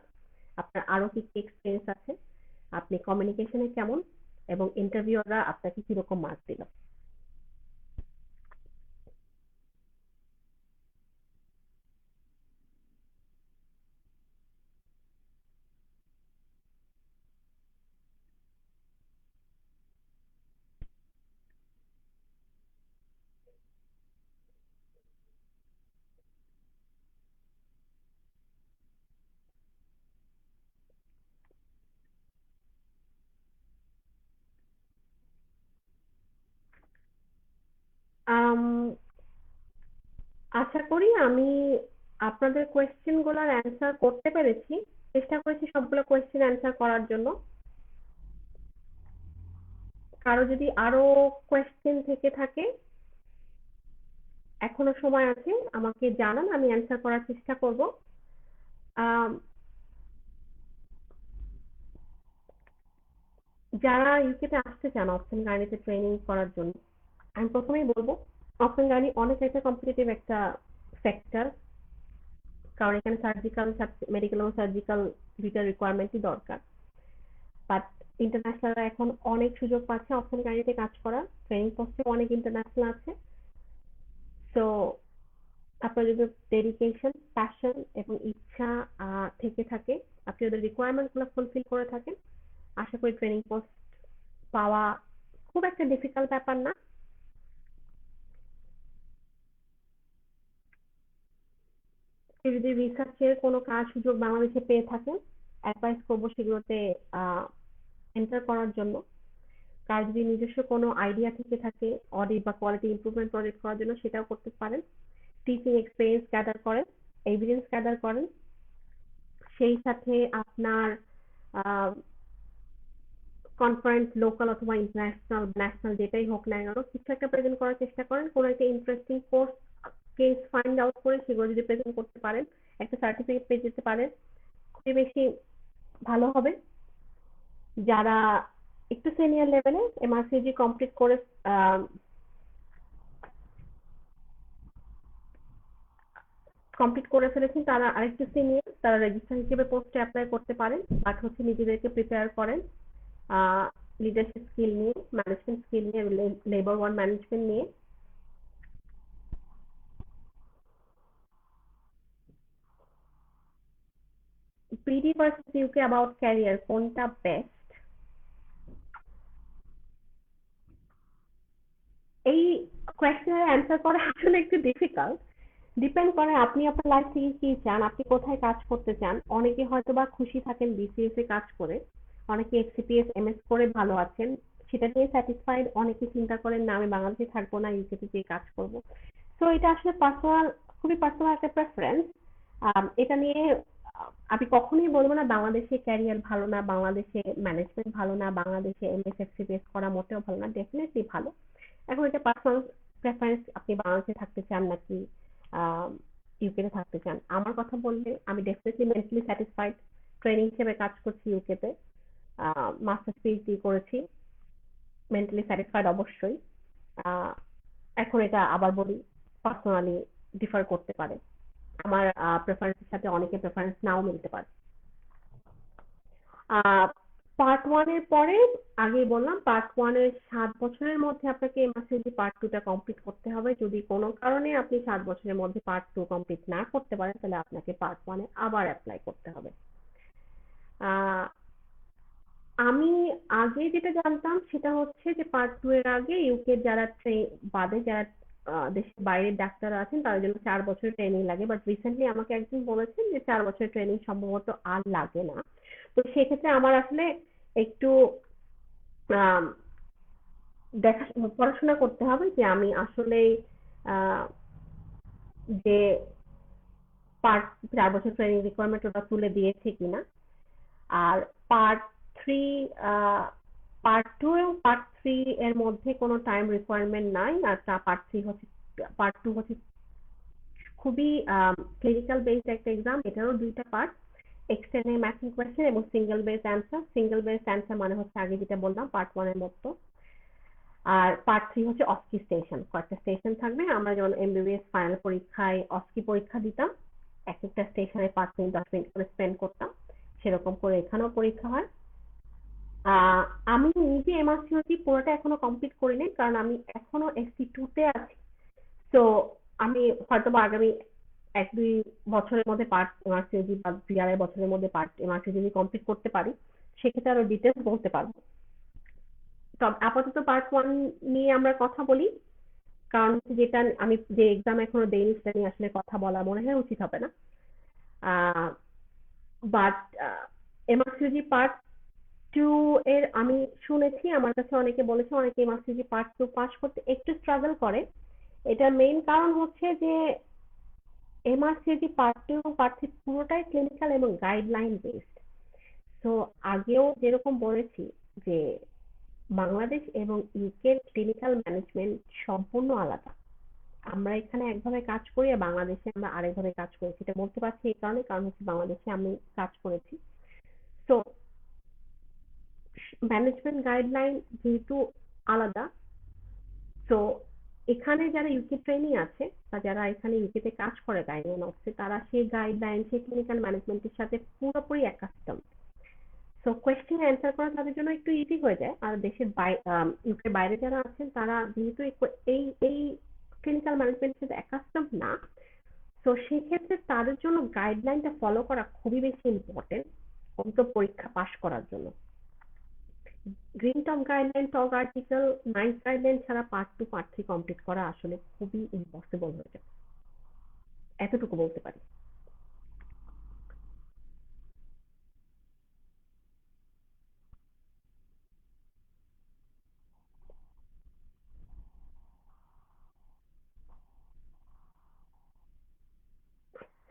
আপনার আরো কি কি এক্সপিরিয়েন্স আছে, আপনি কমিউনিকেশনে কেমন, এবং ইন্টারভিউরা আপনাকে কিরকম মার্ক দিল। আম, আশা করি আমি আপনাদের কোয়েশ্চেন গুলোর অ্যান্সার করতে পেরেছি। চেষ্টা করেছি সবগুলো কোয়েশ্চেন অ্যান্সার করার জন্য। কারো যদি আরো কোয়েশ্চেন থেকে থাকে, এখনো সময় আছে, আমাকে জানান, আমি অ্যান্সার করার চেষ্টা করব। আম, যারা ইউকেতে আসতে চান অপশন গাড়িতে ট্রেনিং করার জন্য, আমি প্রথমেই বলবো অপশন গাড়ি অনেক একটা কম্পিটিটিভ একটা সেক্টর, কারণ এখানে সার্জিক্যাল, মেডিকেল এবং সার্জিক্যাল দুইটা রিকোয়ারমেন্টই দরকার। বাট ইন্টারন্যাশনালরা এখন অনেক সুযোগ পাচ্ছে অপশন গাড়িতে কাজ করার, ট্রেনিং পোস্টে অনেক ইন্টারন্যাশনাল আছে। সো আপনার যদি ডেডিকেশন, প্যাশন এবং ইচ্ছা থেকে থাকে, আপনি ওদের রিকোয়ারমেন্ট গুলো ফুলফিল করে থাকেন, আশা করি ট্রেনিং পোস্ট পাওয়া খুব একটা ডিফিকাল্ট ব্যাপার না। কেউ যদি রিসার্চের কোনো কাজ সুযোগ বাংলাদেশে পেয়ে থাকেন, অ্যাডভাইস করবো সেগুলোতে এন্টার করার জন্য। কার যদি নিজস্ব কোনো আইডিয়া থেকে থাকে অডিট বা কোয়ালিটি ইমপ্রুভমেন্ট প্রজেক্ট করার জন্য, সেটাও করতে পারেন। টিচিং এক্সপিরিয়েন্স গ্যাদার করেন, এভিডেন্স গ্যাদার করেন, সেই সাথে আপনার কনফারেন্স লোকাল অথবা ইন্টারন্যাশনাল ন্যাশনাল যেটাই হোক না কেন কিছু একটা প্রেজেন্ট করার চেষ্টা করেন। কোনো একটা interesting course case find out করে সেগুলো যদি প্রেজেন্ট করতে পারেন, একটা সার্টিফিকেট পেয়ে যেতে পারেন, খুবই বেশি ভালো হবে। যারা একটু সিনিয়র লেভেলে এমআরসিজি কমপ্লিট করে ফেলেছেন, তারা আরেকটু সিনিয়র, তারা রেজিস্ট্রার হিসেবে পোস্টে অ্যাপ্লাই করতে পারেন, বাট হচ্ছে নিজেদেরকে প্রিপেয়ার করেন। লিডারশিপ স্কিল নিয়ে, ম্যানেজমেন্ট স্কিল নিয়ে, লেবার ওয়ান ম্যানেজমেন্ট নিয়ে। BD versus UK about career, কোনটা বেস্ট? এই কোয়েশ্চেনের অ্যান্সার করা আসলে একটু ডিফিকাল্ট। ডিপেন্ড করে আপনি আপনার লাইফ থেকে কি চান, আপনি কোথায় কাজ করতে চান। অনেকে হয়তো বা খুশি থাকেন বিসিএস এ কাজ করে, অনেকে এফসিপিএস এমএস করে ভালো আছেন, সেটা নিয়ে স্যাটিসফাইড। অনেকে চিন্তা করেন না আমি বাংলাদেশে থাকবো না, ইউকেতে গিয়ে কাজ করব। তো এটা আসলে পার্সোনাল, খুবই পার্সোনাল একটা প্রেফারেন্স। এটা নিয়ে আমি কখনোই বলবো না বাংলাদেশে ক্যারিয়ার ভালো না, বাংলাদেশে ম্যানেজমেন্ট ভালো না, বাংলাদেশে এমএস এফসিপিএস করা মোটেও ভালো না। ডেফিনেটলি ভালো। এখন এটা পার্সোনাল প্রেফারেন্স, আপনি বাংলাদেশে থাকতে চান নাকি ইউকে তে থাকতে চান। আমার কথা বললে আমি ডেফিনেটলি মেন্টালি স্যাটিসফাইড। ট্রেনিং হিসেবে কাজ করছি ইউকে তে, মাস্টার্স পিএইচডি করেছি, মেন্টালি স্যাটিসফাইড অবশ্যই। আহ, এখন এটা আবার বলি, পার্সোনালি ডিফার করতে পারে, আমার প্রেফারেন্সের সাথে অনেকের প্রেফারেন্স নাও মিলতে পারে। পার্ট ওয়ানের পরে, আগেই বললাম, পার্ট ওয়ানের 7 বছরের মধ্যে আপনাকে এমআরসিডি পার্ট টু টা কমপ্লিট করতে হবে। যদি কোনো কারণে আপনি 7 বছরের মধ্যে পার্ট টু কমপ্লিট না করতে পারেন, তাহলে আপনাকে পার্ট ওয়ানে আবার অ্যাপ্লাই করতে হবে। আহ, আমি আগে যেটা জানতাম সেটা হচ্ছে যে পার্ট টু এর আগে ইউকে যারা বাদে যারা দেশের বাইরের ডাক্তার আছেন তাদের জন্য 4 বছরের ট্রেনিং লাগে, বাট রিসেন্টলি আমাকে একজন বলেছেন যে 4 বছরের ট্রেনিং সম্ভবত আর লাগে না। তো সেক্ষেত্রে আমার আসলে একটু আহ দেখা পড়াশোনা করতে হবে যে আমি আসলে আহ যে পার্ট 4 বছর ট্রেনিং রিকোয়ারমেন্ট ওটা তুলে দিয়েছে কিনা। আর পার্ট থ্রি, পার্ট টু এবং পার্ট থ্রি এর মধ্যে কোনো টাইম রিকোয়ারমেন্ট নাই। আর পার্ট থ্রি হচ্ছে, পার্ট টু হচ্ছে খুবই ক্লিনিক্যাল বেসড একটা এক্সাম। এটারও 2টা পার্ট, এক্সটার্নাল ম্যাথিং কোয়েশ্চেন এবং single based answer. Single based answer মানে হচ্ছে আগে যেটা বললাম পার্ট ওয়ানের মতো। আর পার্ট থ্রি হচ্ছে অস্কি স্টেশন, কয়েকটা স্টেশন থাকবে। আমরা যেমন এমবিবিএস ফাইনাল পরীক্ষায় অস্কি পরীক্ষা দিতাম, এক একটা স্টেশনে 5 মিনিট 10 মিনিট করে স্পেন্ড করতাম, সেরকম করে এখানেও পরীক্ষা হয়। আমি নিজে এমআরসিওটি পুরোটা এখনো কমপ্লিট করিনি, কারণ আমি এখনো এসসি টু তে আছি। তো আমি হয়তো বা আগামী 1-2 বছরের মধ্যে পার্ট এমআরসিওজি বা 2-2.5 বছরের মধ্যে পার্ট এমআরসিওজি কমপ্লিট করতে পারি, সেক্ষেত্রে আরো ডিটেলস বলতে পারবো। তবে আপাতত পার্ট ওয়ান নিয়ে আমরা কথা বলি, কারণ যেটা আমি যে এক্সাম এখনো দেইনি সেটা নিয়ে আসলে কথা বলা মনে হয় উচিত হবে না। বাট এমআরসিওজি পার্ট টু এর আমি শুনেছি, আমার কাছে অনেকে বলেছে অনেকে এমআরসিওজি পার্ট টু পাস করতে একটু স্ট্রাগল করে। এটার মেইন কারণ হচ্ছে যে এমআরসিওজি পার্ট টু এবং পার্ট থ্রি পুরোটাই ক্লিনিক্যাল এবং গাইডলাইন বেসড। তো আগেও যেরকম বলেছি যে বাংলাদেশ এবং ইউকের ক্লিনিক্যাল ম্যানেজমেন্ট সম্পূর্ণ আলাদা। আমরা এখানে একভাবে কাজ করি আর বাংলাদেশে আমরা আরেকভাবে কাজ করি। সেটা বলতে পারছি এই কারণে, কারণ হচ্ছে বাংলাদেশে আমি কাজ করেছি। তো ম্যানেজমেন্ট গাইডলাইন যেহেতু আলাদা, তো এখানে যারা ইউকে ট্রেনিং আছে বা যারা এখানে ইউকেতে কাজ করে গাইডলাইন অফিসে, তারা সেই গাইডলাইন, সেই ক্লিনিক্যাল ম্যানেজমেন্টের সাথে পুরোপুরি অ্যাকাস্টম। সো কোয়েশ্চেন অ্যান্সার করা তাদের জন্য একটু ইজি হয়ে যায়। আর দেশের ইউকের বাইরে যারা আছেন তারা যেহেতু এই এই ক্লিনিক্যাল ম্যানেজমেন্টের সাথে অ্যাকাস্টম না, তো সেক্ষেত্রে তাদের জন্য গাইডলাইনটা ফলো করা খুবই বেশি ইম্পর্টেন্ট অন্তত পরীক্ষা পাশ করার জন্য। গ্রিন টপ গাইডলাইন, টক আর্টিকেল, নাইস গাইডলাইন ছাড়া part two part three complete করা আসলে খুবই ইম্পসিবল হয়ে যায়, এতটুকু বলতে পারি।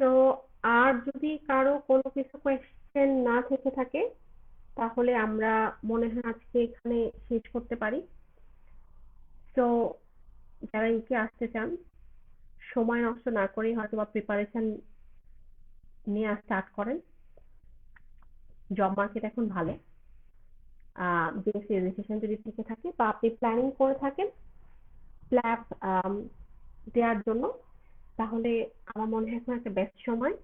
তো আর যদি কারো কোনো কিছু কোয়েশ্চেন না থেকে থাকে, তাহলে আমরা মনে হয় আজকে এখানে শেষ করতে পারি। তো যারা ইউকে আসতে চান, সময় নষ্ট না করেই হয়তো বা প্রিপারেশন নিয়ে স্টার্ট করেন। জব মার্কেট এখন ভালো। বিএসসি রেজিস্ট্রেশন যদি থেকে থাকে বা আপনি প্ল্যানিং করে থাকেন প্ল্যাব দেওয়ার জন্য, তাহলে আমার মনে হয় এখন একটা বেস্ট সময়,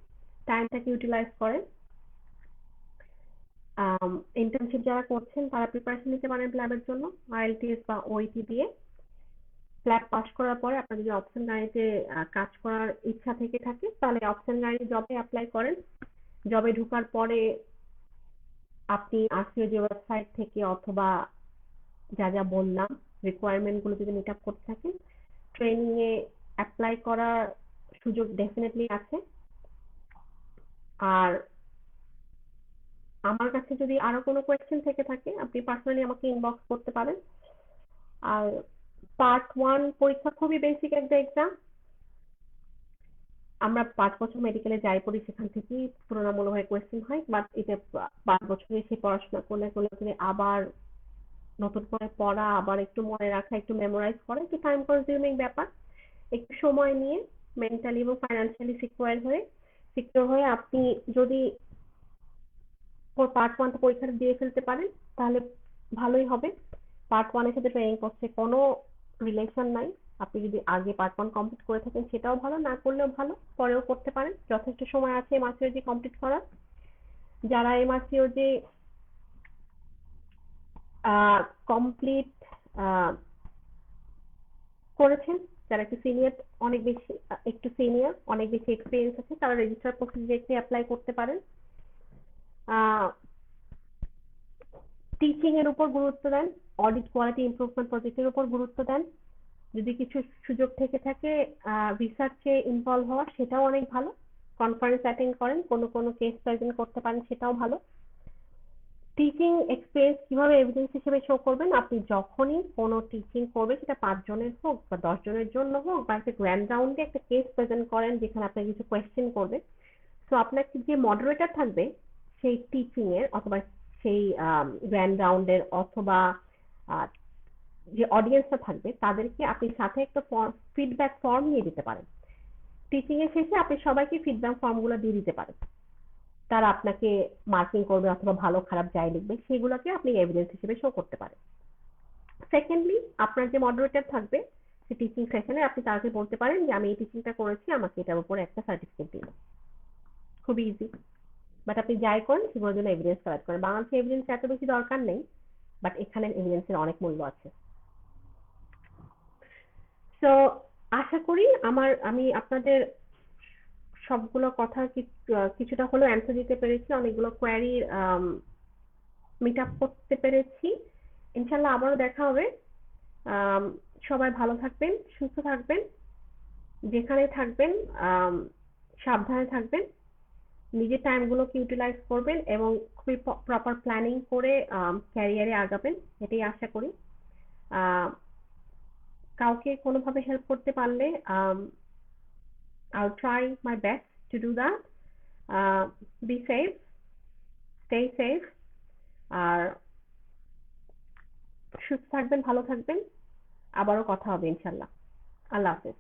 টাইমটাকে ইউটিলাইজ করেন। ইন্টার্নশিপ যারা করছেন তারা প্রিপারেশন নিতে পারেন প্ল্যাবের জন্য আইএলটিএস বা ওইটি দিয়ে। প্ল্যাব পাস করার পরে আপনার যদি অপশন গাড়িতে কাজ করার ইচ্ছা থেকে থাকে তাহলে অপশন গাড়ি জবে অ্যাপ্লাই করেন। জবে ঢোকার পরে আপনি আরসিও যে ওয়েবসাইট থেকে অথবা যা যা বললাম রিকোয়ারমেন্ট গুলো যদি মিট আপ করতে থাকেন, ট্রেনিং এ অ্যাপ্লাই করার সুযোগ ডেফিনেটলি আছে। আর আমার কাছে যদি আরো কোনো কোয়েশ্চেন থেকে থাকে আপনি পার্সোনালি আমাকে ইনবক্স করতে পারেন। আর পার্ট 1 পরীক্ষা খুবই বেসিক একটা এক্সাম। আমরা 5 বছর মেডিকেলে যাই পড়ি সেখান থেকেই তুলনামূলকভাবে কোয়েশ্চেন হয়, বাট এটা 5 বছর এসে পড়াশোনা করলে করলে করে আবার নতুন করে পড়া, আবার একটু মনে রাখা, একটু মেমোরাইজ করা একটু টাইম কনজিউমিং ব্যাপার। একটু সময় নিয়ে মেন্টালি এবং ফাইন্যান্সিয়ালি সিকিউর হয়ে আপনি যদি পার্ট 1 পরীক্ষাটা দিয়ে ফেলতে পারেন তাহলে ভালোই হবে। পার্ট 1 এর সাথে ট্রেনিং কোর্সে কোনো রিলেশন নাই। আপনি যদি আগে পার্ট 1 কমপ্লিট করে থাকেন সেটাও ভালো, না করলেও ভালো, পরেও করতে পারেন, যথেষ্ট সময় আছে এমআরসিওজি কমপ্লিট করার। যারা এমআরসিওজি কমপ্লিট করেছেন, যারা একটু সিনিয়র, অনেক বেশি একটু সিনিয়র অনেক বেশি এক্সপিরিয়েন্স আছে, তারা রেজিস্টার পোস্টে ডিরেক্টলি অ্যাপ্লাই করতে পারেন। টিচিং এর উপর গুরুত্ব দেন, অডিট কোয়ালিটি ইমপ্রুভমেন্ট প্রজেক্টের উপর গুরুত্ব দেন। যদি কিছু সুযোগ থেকে থাকে রিসার্চে ইনভলভ হওয়া সেটাও অনেক ভালো। কনফারেন্স অ্যাটেন্ড করেন, কোনো কোনো কেস প্রেজেন্ট করতে পারেন, সেটাও ভালো। টিচিং এক্সপিরিয়েন্স কিভাবে এভিডেন্স হিসেবে শো করবেন? আপনি যখনই কোনো টিচিং করবেন, সেটা 5 জনের হোক বা 10 জনের জন্য হোক, বা একটা গ্র্যান্ড রাউন্ডে একটা কেস প্রেজেন্ট করেন যেখানে আপনার কিছু কোয়েশ্চেন করবে, তো আপনার যে মডারেটর থাকবে সেই টিচিং এর অথবা সেই গ্র্যান্ড রাউন্ডের অথবা যে অডিয়েন্সটা থাকবে তাদেরকে আপনি সাথে একটা ফিডব্যাক ফর্ম নিয়ে দিতে পারেন। টিচিং এর শেষে আপনি সবাইকে ফিডব্যাক ফর্মগুলো দিয়ে দিতে পারেন। তারা আপনাকে মার্কিং করবে অথবা ভালো খারাপ যাই লিখবে সেগুলোকে আপনি এভিডেন্স হিসেবে শো করতে পারেন। সেকেন্ডলি, আপনার যে মডারেটর থাকবে সে টিচিং সেশনে আপনি তাকে বলতে পারেন যে আমি এই টিচিংটা করেছি, আমাকে এটার উপরে একটা সার্টিফিকেট দিন। খুবই ইজি। বাট আপনি যাই করেন সেগুলোর জন্য এভিডেন্স কালেক্ট করেন। বাংলাদেশে এভিডেন্স এত বেশি দরকার নেই, বাট এখানে এভিডেন্সের অনেক মূল্য আছে। তো আশা করি আমি আপনাদের সবগুলো কথা কিছুটা হলেও অ্যান্সার দিতে পেরেছি, অনেকগুলো কোয়ারি মিট আপ করতে পেরেছি। ইনশাল্লাহ আবারও দেখা হবে। সবাই ভালো থাকবেন, সুস্থ থাকবেন, যেখানে থাকবেন সাবধানে থাকবেন, নিজের টাইমগুলোকে ইউটিলাইজ করবেন এবং খুবই প্রপার প্ল্যানিং করে ক্যারিয়ারে আগাবেন, এটাই আশা করি। কাউকে কোনোভাবে হেল্প করতে পারলে I'll try my best to do that. Be safe, stay safe, আর সুস্থ থাকবেন, ভালো থাকবেন। আবারও কথা হবে ইনশাল্লাহ। আল্লাহ হাফেজ।